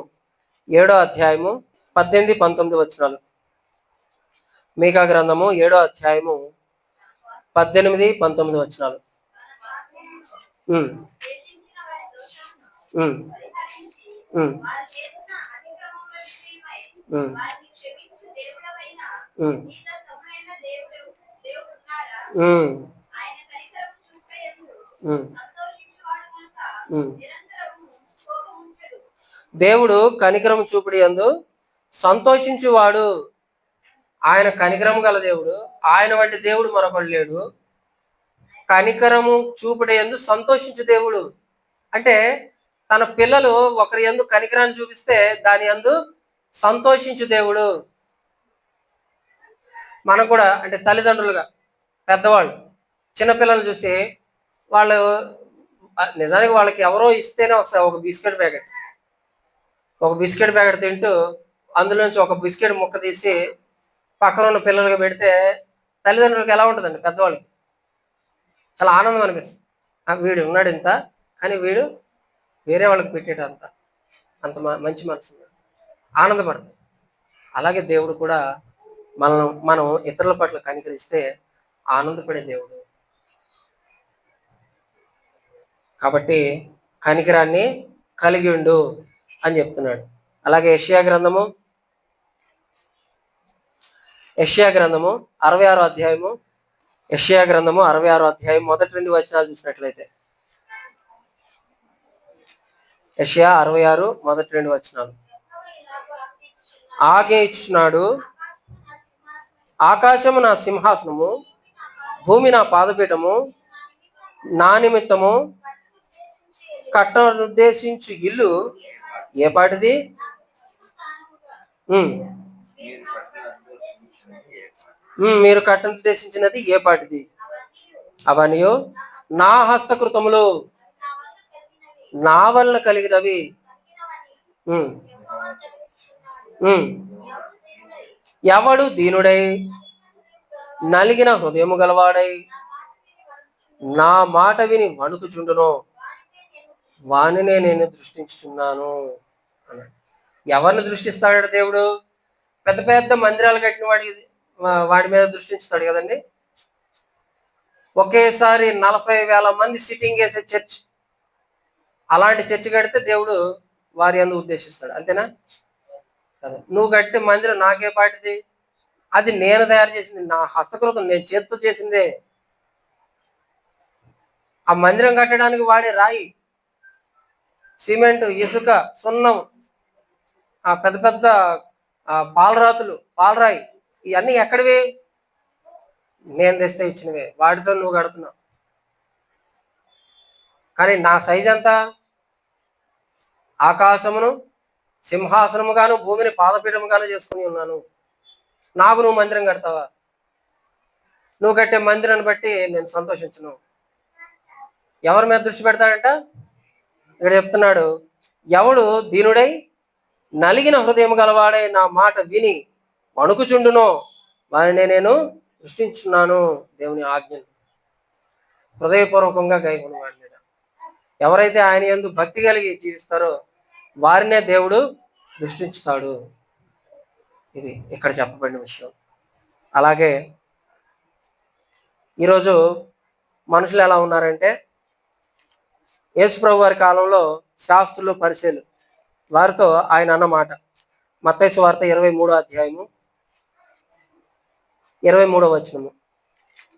7వ అధ్యాయము 18, 19 వచనాలు. మీకా గ్రంథము 7వ అధ్యాయము 18, 19 వచనాలు. దేవుడు కనికరము చూపుడు యందు సంతోషించువాడు. ఆయన కనికరము గల దేవుడు. ఆయన వంటి దేవుడు మరొకడు లేడు. కనికరము చూపుడు యందు సంతోషించు దేవుడు అంటే తన పిల్లలు ఒకరి యందు కనికరాన్ని చూపిస్తే దాని యందు సంతోషించు దేవుడు. మనం కూడా అంటే తల్లిదండ్రులుగా పెద్దవాళ్ళు చిన్నపిల్లలు చూసి వాళ్ళు నిజానికి వాళ్ళకి ఎవరో ఇస్తేనే వస్తాయి. ఒక బిస్కెట్ ప్యాకెట్ తింటూ అందులోంచి ఒక బిస్కెట్ ముక్క తీసి పక్కన ఉన్న పిల్లలకి పెడితే తల్లిదండ్రులకి ఎలా ఉంటుందండి? పెద్దవాళ్ళకి చాలా ఆనందం అనిపిస్తుంది. వీడు ఉన్నాడు ఇంత, కానీ వీడు వేరే వాళ్ళకి పెట్టేటంత అంత మంచి మనసు ఆనందపడుతుంది. అలాగే దేవుడు కూడా మనం ఇతరుల పట్ల కనికరిస్తే ఆనందపడే దేవుడు. కాబట్టి కనికరాన్ని కలిగి ఉండు అని చెప్తున్నాడు. అలాగే యెషయా గ్రంథము 66వ అధ్యాయము, యెషయా గ్రంథము 66వ అధ్యాయం మొదటి 2 వచనాలు చూసినట్లయితే, యెషయా 66 మొదటి 2 వచనాలు. ఆజ్ఞ ఇచ్చుచున్నాడు, ఆకాశము నా సింహాసనము, భూమి నా పాదపీఠము, నా నిమిత్తము కట్టనుద్దేశించు ఇల్లు ఏ పాటిది? మీరు కట్టనుద్దేశించినది ఏ పాటిది? అవన్నీ నా హస్తకృతములు, నా వలన కలిగినవి. ఎవడు దీనుడై నలిగిన హృదయము గలవాడై నా మాట విని వణుకుచుండునో వానినే నేను దృష్టించుచున్నాను అన్నాడు. ఎవరిని దృష్టిస్తాడు దేవుడు? పెద్ద పెద్ద మందిరాలు కట్టిన వాడి మీద దృష్టిస్తాడు కదండి. ఒకేసారి 40,000 మంది సిట్టింగ్ వేసే చర్చ్, అలాంటి చర్చ్ కడితే దేవుడు వారి యందు ఉద్దేశిస్తాడు. అంతేనా? నువ్వు కట్టే మందిరం నాకే పాటిది? అది నేను తయారు చేసింది, నా హస్తకృతం, నేను చేతితో చేసిందే. ఆ మందిరం కట్టడానికి వాడే రాయి, సిమెంట్, ఇసుక, సున్నం, ఆ పెద్ద పెద్ద పాలరాతులు, పాలరాయి, ఇవన్నీ ఎక్కడివి? నేను తెస్తే ఇచ్చినవే, వాటితో నువ్వు కడుతున్నావు. కానీ నా సైజ్ ఎంత? ఆకాశమును సింహాసనముగాను భూమిని పాదపీఠముగాను చేసుకుని ఉన్నాను. నాకు నువ్వు మందిరం కడతావా? నువ్వు కట్టే మందిరాన్ని బట్టి నేను సంతోషించను. ఎవరి మీద దృష్టి పెడతాడంట? ఇక్కడ చెప్తున్నాడు, ఎవడు దీనుడై నలిగిన హృదయం గలవాడై నా మాట విని వణుకుచుండునో వారిని నేను దృష్టించున్నాను. దేవుని ఆజ్ఞను హృదయపూర్వకంగా గైకొన్న వాడి మీద, ఎవరైతే ఆయన యందు భక్తి కలిగి జీవిస్తారో వారినే దేవుడు దృష్టించుతాడు. ఇది ఇక్కడ చెప్పబడిన విషయం. అలాగే ఈరోజు మనుషులు ఎలా ఉన్నారంటే, యేసుప్రభు వారి కాలంలో శాస్త్రులు పరిసయ్యులు వారితో ఆయన అన్నమాట, మత్తయి సువార్త 23వ అధ్యాయము 23వ వచనము.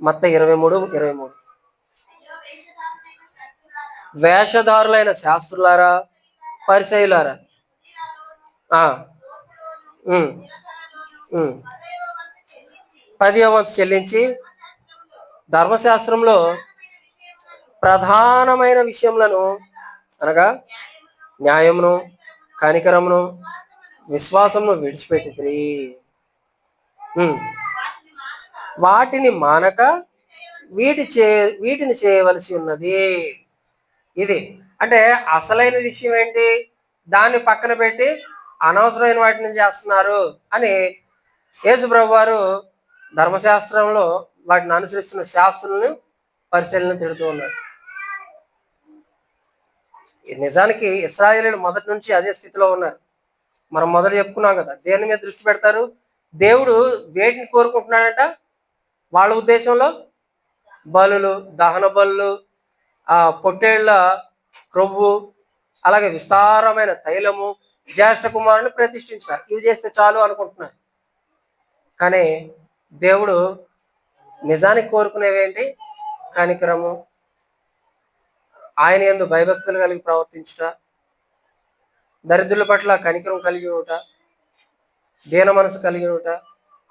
మత్తయి 23:23. వేషధారులైన శాస్త్రులారా, పరిసయ్యులారా, పదివ వంతు చెల్లించి ధర్మశాస్త్రంలో ప్రధానమైన విషయములను అనగా న్యాయమును, కనికరమును, విశ్వాసమును విడిచిపెట్టితిరి. వాటిని మానక వీటిని చేయవలసి ఉన్నది. ఇది అంటే అసలైన విషయం ఏంటి? దాన్ని పక్కన పెట్టి అనవసరమైన వాటిని చేస్తున్నారు అని యేసుప్రభు వారు ధర్మశాస్త్రంలో వాటిని అనుసరిస్తున్న శాస్త్రులను పరిశీలన తిడుతూ ఉన్నారు. నిజానికి ఇశ్రాయేలీయులు మొదటి నుంచి అదే స్థితిలో ఉన్నారు. మనం మొదలు చెప్పుకున్నాం కదా, దేని మీద దృష్టి పెడతారు? దేవుడు వేటిని కోరుకుంటున్నాడంట? వాళ్ళ ఉద్దేశంలో బలులు, దహన బలులు, పొట్టేళ్ల క్రొవ్వు, అలాగే విస్తారమైన తైలము, జ్యేష్ఠ కుమారుని ప్రతిష్ఠించారు. ఇవి చేస్తే చాలు అనుకుంటున్నారు. కానీ దేవుడు నిజానికి కోరుకునేవేంటి? కనికరము, ఆయన యందు భయభక్తులు కలిగి ప్రవర్తించుట, దరిద్రుల పట్ల కనికరం కలిగి ఉంట, దీన మనసు కలిగి ఉంట,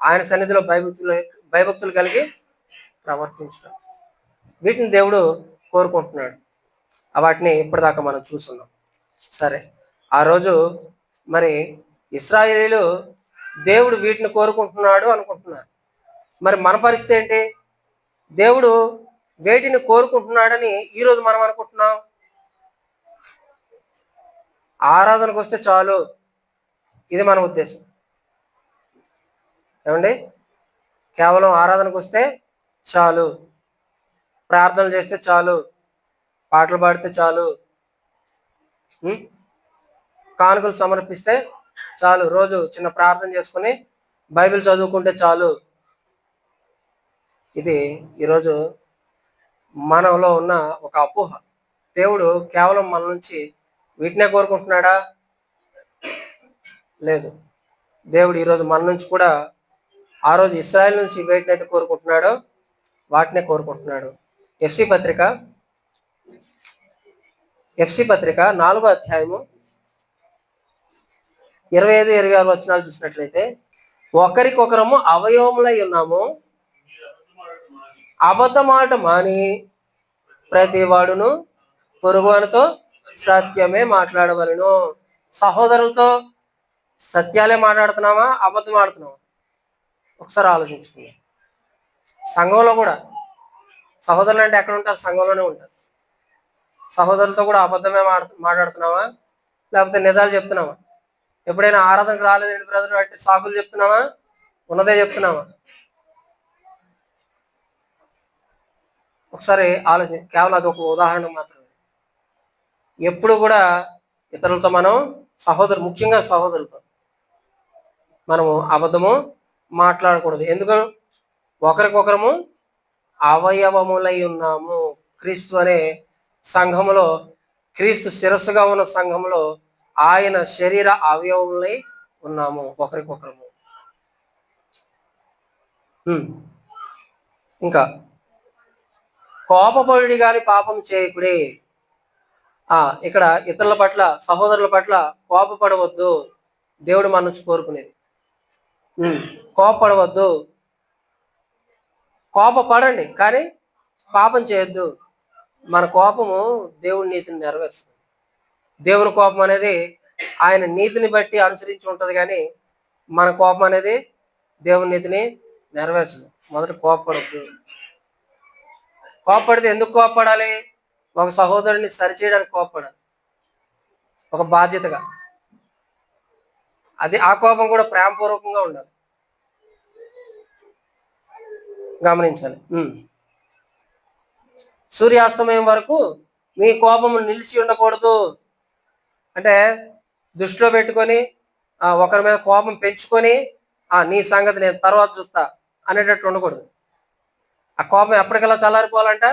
ఆయన సన్నిధిలో భయభక్తులు కలిగి ప్రవర్తించుట. వీటిని దేవుడు కోరుకుంటున్నాడు. వాటిని ఇప్పటిదాకా మనం చూస్తున్నాం. సరే, ఆ రోజు మరి ఇశ్రాయేలీయులు దేవుడు వీటిని కోరుకుంటున్నాడు అనుకుంటున్నారు. మరి మన పరిస్థితి ఏంటి? దేవుడు వేటిని కోరుకుంటున్నాడని ఈరోజు మనం అనుకుంటున్నాం? ఆరాధనకు వస్తే చాలు, ఇది మన ఉద్దేశం. ఏమండి? కేవలం ఆరాధనకు వస్తే చాలు, ప్రార్థనలు చేస్తే చాలు, పాటలు పాడితే చాలు, కానుకలు సమర్పిస్తే చాలు, రోజు చిన్న ప్రార్థన చేసుకుని బైబిల్ చదువుకుంటే చాలు. ఇది ఈరోజు మనలో ఉన్న ఒక అపోహ. దేవుడు కేవలం మన నుంచి వీటినే కోరుకుంటున్నాడా? లేదు. దేవుడు ఈరోజు మన నుంచి కూడా ఆ రోజు ఇశ్రాయేల్ నుంచి వేటినైతే కోరుకుంటున్నాడో వాటినే కోరుకుంటున్నాడు. ఎఫ్సి పత్రిక 4వ అధ్యాయము 25-26 వచనాలు చూసినట్లయితే, ఒకరికొకరము అవయవములై ఉన్నాము, అబద్ధమాట మాని ప్రతి వాడును పొరుగువానితో సత్యమే మాట్లాడవలను. సహోదరులతో సత్యాలే మాట్లాడుతున్నామా, అబద్ధం ఆడుతున్నామా? ఒకసారి ఆలోచించుకుందాం. సంఘంలో కూడా సహోదరులు అంటే ఎక్కడ ఉంటారు? సంఘంలోనే ఉంటారు. సహోదరులతో కూడా అబద్ధమే మాట్లాడుతున్నావా, లేకపోతే నిజాలు చెప్తున్నావా? ఎప్పుడైనా ఆరాధనకు రాలేదు బ్రదర్ అంటే సాకులు చెప్తున్నావా, ఉన్నదే చెప్తున్నావా? ఒకసారి ఆలోచన. కేవలం అది ఒక ఉదాహరణ మాత్రమే. ఎప్పుడు కూడా ఇతరులతో మనం ముఖ్యంగా సహోదరులతో మనము అబద్ధము మాట్లాడకూడదు. ఎందుకు? ఒకరికొకరము అవయవములై ఉన్నాము. క్రీస్తు అనే సంఘములో, క్రీస్తు శిరస్సుగా ఉన్న సంఘములో ఆయన శరీర అవయవములై ఉన్నాము ఒకరికొకరము. ఇంకా కోపపడి గాని పాపం చేయకుడే. ఇక్కడ ఇతరుల పట్ల, సహోదరుల పట్ల కోపపడవద్దు. దేవుడు మన నుంచి కోరుకునేది కోపపడవద్దు. కోపపడండి కానీ పాపం చేయొద్దు. మన కోపము దేవుని నీతిని నెరవేర్చదు. దేవుని కోపం అనేది ఆయన నీతిని బట్టి అనుసరించి ఉంటుంది కానీ మన కోపం అనేది దేవుని నీతిని నెరవేర్చదు. మొదట కోపపడద్దు. కోపపడితే ఎందుకు కోపపడాలి? ఒక సహోదరుని సరిచేయడానికి కోపపడాలి, ఒక బాధ్యతగా. అది ఆ కోపం కూడా ప్రేమపూర్వకంగా ఉండాలి. గమనించాలి. సూర్యాస్తమయం వరకు మీ కోపము నిలిచి ఉండకూడదు. అంటే దృష్టిలో పెట్టుకొని ఒకరి మీద కోపం పెంచుకొని నీ సంగతి నేను తర్వాత చూస్తా అనేటట్టు ఉండకూడదు. ఆ కోపం ఎప్పటికల్లా చల్లారిపోవాలంట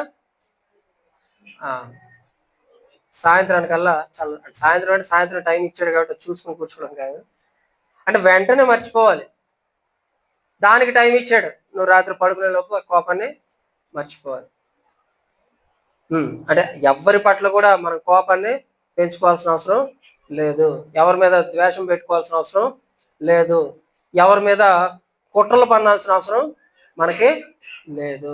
సాయంత్రానికల్లా సాయంత్రం అంటే సాయంత్రం టైం ఇచ్చాడు కాబట్టి చూసుకొని కూర్చోవడం కాదు. అంటే వెంటనే మర్చిపోవాలి. దానికి టైం ఇచ్చాడు, నువ్వు రాత్రి పడుకునే లోపు ఆ కోపాన్ని మర్చిపోవాలి. అంటే ఎవరి పట్ల కూడా మనం కోపాన్ని పెంచుకోవాల్సిన అవసరం లేదు. ఎవరి మీద ద్వేషం పెట్టుకోవాల్సిన అవసరం లేదు. ఎవరి మీద కుట్రలు పన్నాల్సిన అవసరం మనకి లేదు.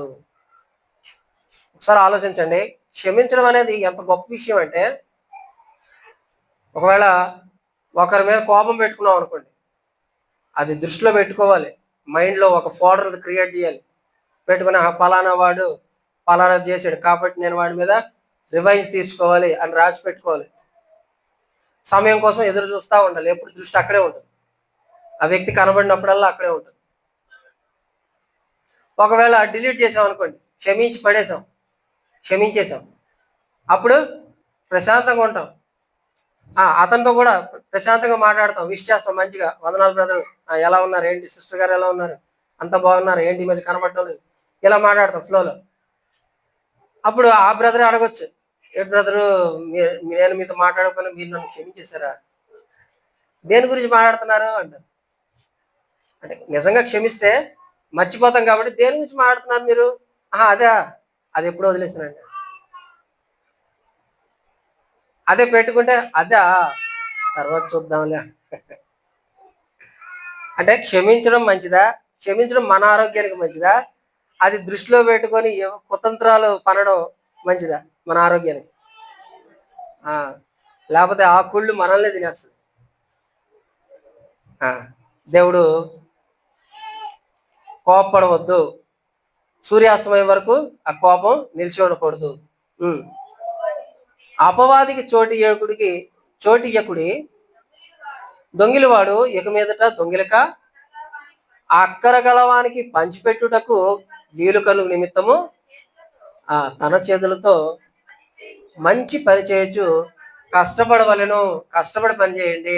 ఒకసారి ఆలోచించండి, క్షమించడం అనేది ఎంత గొప్ప విషయం అంటే, ఒకవేళ ఒకరి మీద కోపం పెట్టుకున్నాం అనుకోండి, అది దృష్టిలో పెట్టుకోవాలి. మైండ్లో ఒక ఫోల్డర్ క్రియేట్ చేయాలి. పెట్టుకుని పలానా వాడు పలానా చేశాడు కాబట్టి నేను వాడి మీద రివైజ్ తీర్చుకోవాలి అని రాసి పెట్టుకోవాలి. సమయం కోసం ఎదురు చూస్తూ ఉండాలి. ఎప్పుడు దృష్టి అక్కడే ఉంటుంది. ఆ వ్యక్తి కనబడినప్పుడల్లా అక్కడే ఉంటుంది. ఒకవేళ డిలీట్ చేసాం అనుకోండి, క్షమించేసాం, అప్పుడు ప్రశాంతంగా ఉంటాం. అతనితో కూడా ప్రశాంతంగా మాట్లాడతాం, విష్ చేస్తాం, మంచిగా వందనాలు బ్రదర్, ఎలా ఉన్నారు, ఏంటి సిస్టర్ గారు ఎలా ఉన్నారు, అంత బాగున్నారు, ఏంటి ఈ మధ్య కనబడటం లేదు, ఇలా మాట్లాడతాం ఫ్లోలో. అప్పుడు ఆ బ్రదర్ అడగొచ్చు, ఏ బ్రదరు నేను మీతో మాట్లాడకపోయినా మీరు నన్ను క్షమించేశారా, దేని గురించి మాట్లాడుతున్నారు అంటారు. అంటే నిజంగా క్షమిస్తే మర్చిపోతాం కాబట్టి దేని గురించి మాట్లాడుతున్నారు మీరు, అదే అది ఎప్పుడో వదిలేసానండి. అదే పెట్టుకుంటే అదే తర్వాత చూద్దాంలే. అంటే క్షమించడం మంచిదా? క్షమించడం మన ఆరోగ్యానికి మంచిదా? అది దృష్టిలో పెట్టుకొని కుతంత్రాలు పనడం మంచిదా మన ఆరోగ్యానికి? లేకపోతే ఆ కుళ్ళు మనల్ని తినేస్తుంది. దేవుడు కోపపడవద్దు, సూర్యాస్తమయం వరకు ఆ కోపం నిలిచి ఉండకూడదు. అపవాదికి చోటియకుడి దొంగిలివాడు ఇక మీదట దొంగిలక అక్కర గలవానికి పంచిపెట్టుటకు వీలు కలుగు నిమిత్తము తన చేతులతో మంచి పని చేయొచ్చు కష్టపడవలెను. కష్టపడి పని చేయండి,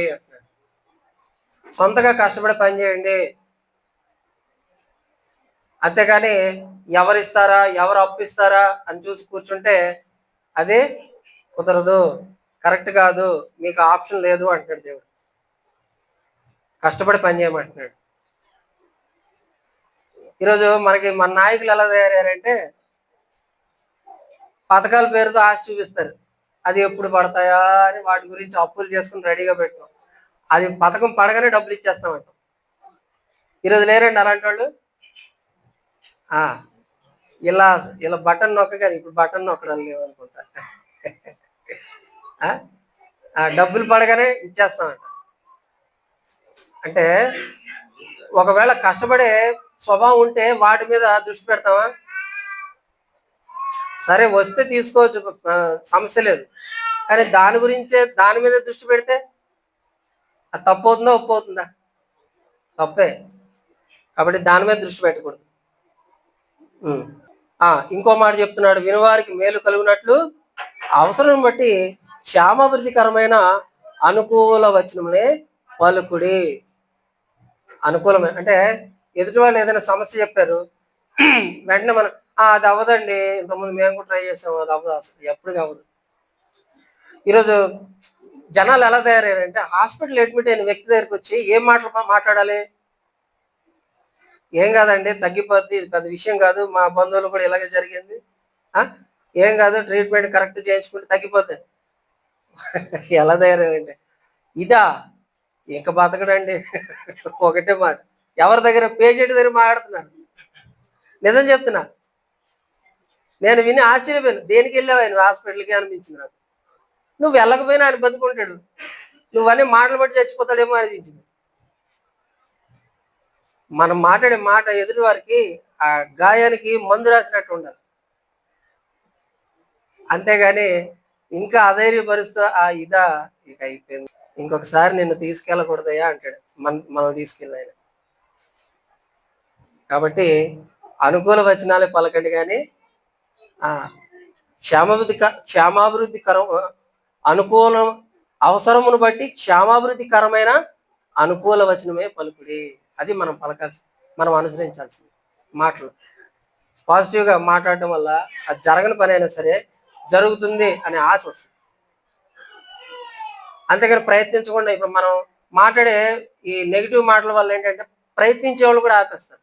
సొంతగా కష్టపడి పని చేయండి. అంతేగాని ఎవరిస్తారా ఎవరు అప్పిస్తారా అని చూసి కూర్చుంటే అది కుదరదు, కరెక్ట్ కాదు, మీకు ఆప్షన్ లేదు అంటున్నాడు దేవుడు. కష్టపడి పని చేయమంటున్నాడు. ఈరోజు మనకి మన నాయకులు ఎలా తయారయ్యారంటే పథకాల పేరుతో ఆశ చూపిస్తారు. అది ఎప్పుడు పడతాయా అని వాటి గురించి అప్పులు చేసుకుని రెడీగా పెడతాం. అది పథకం పడగానే డబ్బులు ఇచ్చేస్తామంటాం. ఈరోజు లేరండి అలాంటి వాళ్ళు. ఇలా ఇలా బటన్ నొక్కగానే, ఇప్పుడు బటన్ నొక్కడం లేవనుకుంటా, డబ్బులు పడగానే ఇచ్చేస్తామంట. అంటే ఒకవేళ కష్టపడే స్వభావం ఉంటే వాటి మీద దృష్టి పెడతామా? సరే వస్తే తీసుకోవచ్చు, సమస్య లేదు, కానీ దాని మీద దృష్టి పెడితే అది తప్పు అవుతుందా ఒప్పు అవుతుందా? తప్పే. కాబట్టి దాని మీద దృష్టి పెట్టకూడదు. ఇంకో మాట చెప్తున్నాడు, వినువారికి మేలు కలుగునట్లు అవసరం బట్టి క్షేమాభివృద్ధికరమైన అనుకూల వచనమునే పలుకుడి. అనుకూలమైన అంటే ఎదుటి వాళ్ళు ఏదైనా సమస్య చెప్పారు, వెంటనే మనం అది అవ్వదండి, ఇంతకుముందు మేము కూడా ట్రై చేసాము, అది అవ్వదు, అసలు ఎప్పటికీ అవ్వదు. ఈరోజు జనాలు ఎలా తయారయ్యారంటే హాస్పిటల్ అడ్మిట్ అయిన వ్యక్తి దగ్గరికి వచ్చి ఏం మాట్లాడాలి, ఏం కాదండి తగ్గిపోద్ది, ఇది పెద్ద విషయం కాదు, మా బంధువులు కూడా ఇలాగే జరిగింది, ఏం కాదు ట్రీట్మెంట్ కరెక్ట్ చేయించుకుంటే తగ్గిపోతాయి. ఎలా తయారయ్యారంటే ఇదా ఇంక బతకడండి. ఒకటే మాట, ఎవరి దగ్గర పేషెంట్ దగ్గర మాట్లాడుతున్నారు. నిజం చెప్తున్నా. నేను విని ఆశ్చర్యపోయాను. దేనికి వెళ్ళావు ఆయన హాస్పిటల్కి అనిపించింది నాకు. నువ్వు వెళ్ళకపోయినా ఆయన బతుకుంటాడు, నువ్వన్నీ మాటలు బట్టి చచ్చిపోతాడేమో అనిపించింది. మనం మాట్లాడే మాట ఎదుటి వారికి ఆ గాయానికి మందు రాసినట్టు ఉండాలి. అంతేగాని ఇంకా అధైర్యపరుస్తూ ఇదా ఇక అయిపోయింది, ఇంకొకసారి నిన్ను తీసుకెళ్ళకూడదయ్యా అంటాడు మనం తీసుకెళ్ళి ఆయన. కాబట్టి అనుకూల వచనాలే పలకండి కానీ క్షేమాభివృద్ధికరం అనుకూలం అవసరమును బట్టి క్షేమాభివృద్ధికరమైన అనుకూల వచనమే పలుకుడి. అది మనం పలకాల్సి, మనం అనుసరించాల్సింది మాటలు. పాజిటివ్గా మాట్లాడటం వల్ల అది జరగని పని అయినా సరే జరుగుతుంది అనే ఆశ వస్తుంది. అంతేగాని ప్రయత్నించకుండా ఇప్పుడు మనం మాట్లాడే ఈ నెగిటివ్ మాటల వల్ల ఏంటంటే ప్రయత్నించే వాళ్ళు కూడా ఆపేస్తారు.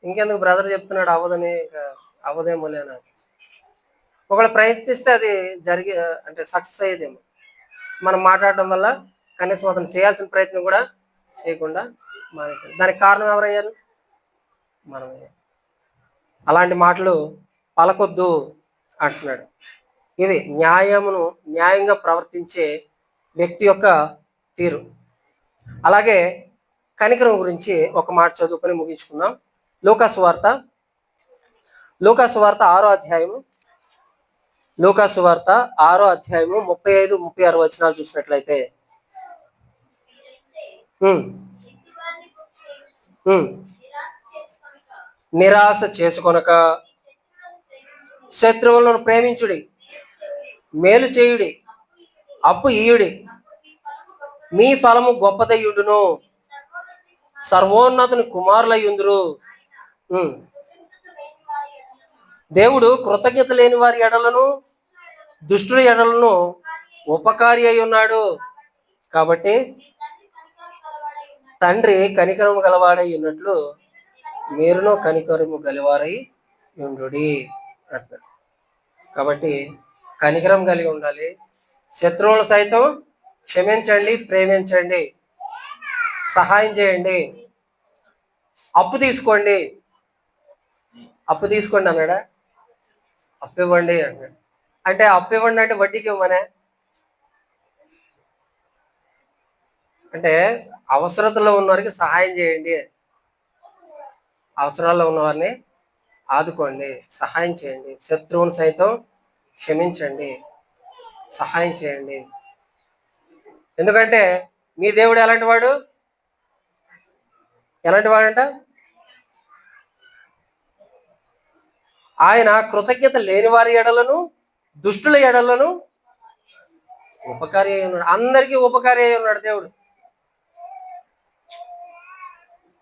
ఇంకెందుకు బ్రదర్ చెప్తున్నాడు అవ్వదని, అవ్వదేమోలే అని ఆపేస్తారు. ఒకవేళ ప్రయత్నిస్తే అది అంటే సక్సెస్ అయ్యేదేమో. మనం మాట్లాడటం వల్ల కనీసం అతను చేయాల్సిన ప్రయత్నం కూడా చేయకుండా మానేశారు. దానికి కారణం ఎవరయ్యారు? మనమే. అలాంటి మాటలు పలకొద్దు అంటున్నాడు. ఇవి న్యాయంగా ప్రవర్తించే వ్యక్తి యొక్క తీరు. అలాగే కనికరం గురించి ఒక మాట చదువుకొని ముగించుకుందాం. లూకాసు వార్త 6వ అధ్యాయము 35-36 వచనాలు చూసినట్లయితే, నిరాశ చేసుకొనక శత్రువులను ప్రేమించుడి, మేలు చేయుడి, అప్పు ఇయుడి, మీ ఫలము గొప్పదయ్యుండును, సర్వోన్నతుని కుమారులయ్యుందురు. దేవుడు కృతజ్ఞత లేని వారి ఎడలను దుష్టుల ఎడలను ఉపకారి అయి ఉన్నాడు. కాబట్టి తండ్రి కనికరము గలవాడై ఉన్నట్లు మీరును కనికరము గలవారై ఉండుడి అంటారు. కాబట్టి కనికరం కలిగి ఉండాలి. శత్రువులు సైతం క్షమించండి, ప్రేమించండి, సహాయం చేయండి. అప్పు తీసుకోండి అన్నాడా? అప్పు ఇవ్వండి అన్నాడు. అంటే అప్పు ఇవ్వండి అంటే వడ్డీకి ఇవ్వమనే? అంటే అవసరతలో ఉన్నవారికి సహాయం చేయండి, అవసరాల్లో ఉన్నవారిని ఆదుకోండి, సహాయం చేయండి. శత్రువుని సైతం క్షమించండి, సహాయం చేయండి. ఎందుకంటే మీ దేవుడు ఎలాంటి వాడంట? ఆయన కృతజ్ఞత లేని వారి ఎడలను దుష్టుల ఎడలను ఉపకారి అయి ఉన్నాడు. అందరికీ ఉపకారి అయి ఉన్నాడు దేవుడు.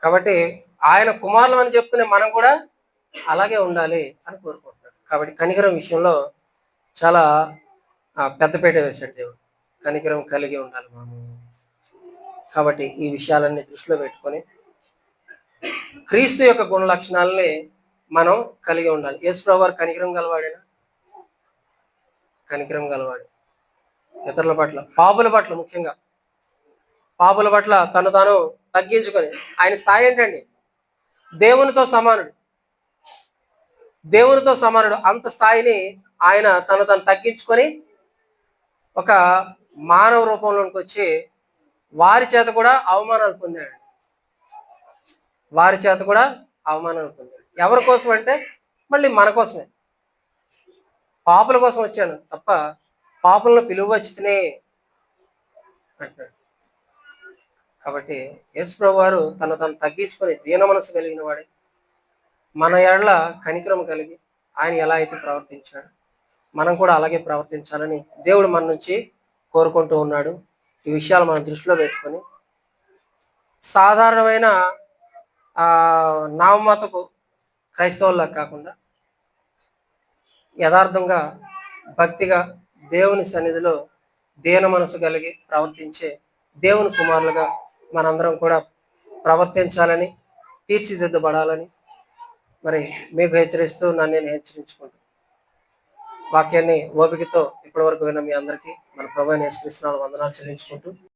కాబట్టి ఆయన కుమారులు అని చెప్తున్న మనం కూడా అలాగే ఉండాలి అని కోరుకుంటున్నాడు. కాబట్టి కనికరం విషయంలో చాలా పెద్దపీట వేశాడు దేవుడు. కనికరం కలిగి ఉండాలి మనం. కాబట్టి ఈ విషయాలన్నీ దృష్టిలో పెట్టుకొని క్రీస్తు యొక్క గుణ లక్షణాలని మనం కలిగి ఉండాలి. యేసుప్రభువు వారు కనికరం గలవాడేనా? కనికరం గలవాడు. ఇతరుల పట్ల, పాపుల పట్ల, ముఖ్యంగా పాపుల పట్ల తను తాను తగ్గించుకొని, ఆయన స్థాయి ఏంటండి? దేవునితో సమానుడు. అంత స్థాయిని ఆయన తను తగ్గించుకొని ఒక మానవ రూపంలోకి వచ్చి వారి చేత కూడా అవమానాలు పొందాడు. ఎవరి కోసం అంటే మళ్ళీ మన కోసమే. పాపుల కోసం వచ్చాను తప్ప పాపులను పిలువచ్చితేనే అంటున్నాడు. కాబట్టి యేసుప్రభువు వారు తను తగ్గించుకొని దీన మనసు కలిగిన వాడే. మన ఎడల కనికరం కలిగి ఆయన ఎలా అయితే ప్రవర్తించాడు మనం కూడా అలాగే ప్రవర్తించాలని దేవుడు మన నుంచి కోరుకుంటూ ఉన్నాడు. ఈ విషయాలు మనం దృష్టిలో పెట్టుకొని సాధారణమైన నామమతపు క్రైస్తవుల్లా కాకుండా యథార్థంగా, భక్తిగా దేవుని సన్నిధిలో దీన మనసు కలిగి ప్రవర్తించే దేవుని కుమారులుగా మనందరం కూడా ప్రవర్తించాలని, తీర్చిదిద్దబడాలని మరి మీకు హెచ్చరిస్తూ నన్ను నేను హెచ్చరించుకుంటూ వాక్యాన్ని ఓపికతో ఇప్పటి వరకు విన్న మీ అందరికీ మన ప్రభువైన యేసుక్రీస్తు నామమున వందనాలు చెల్లించుకుంటూ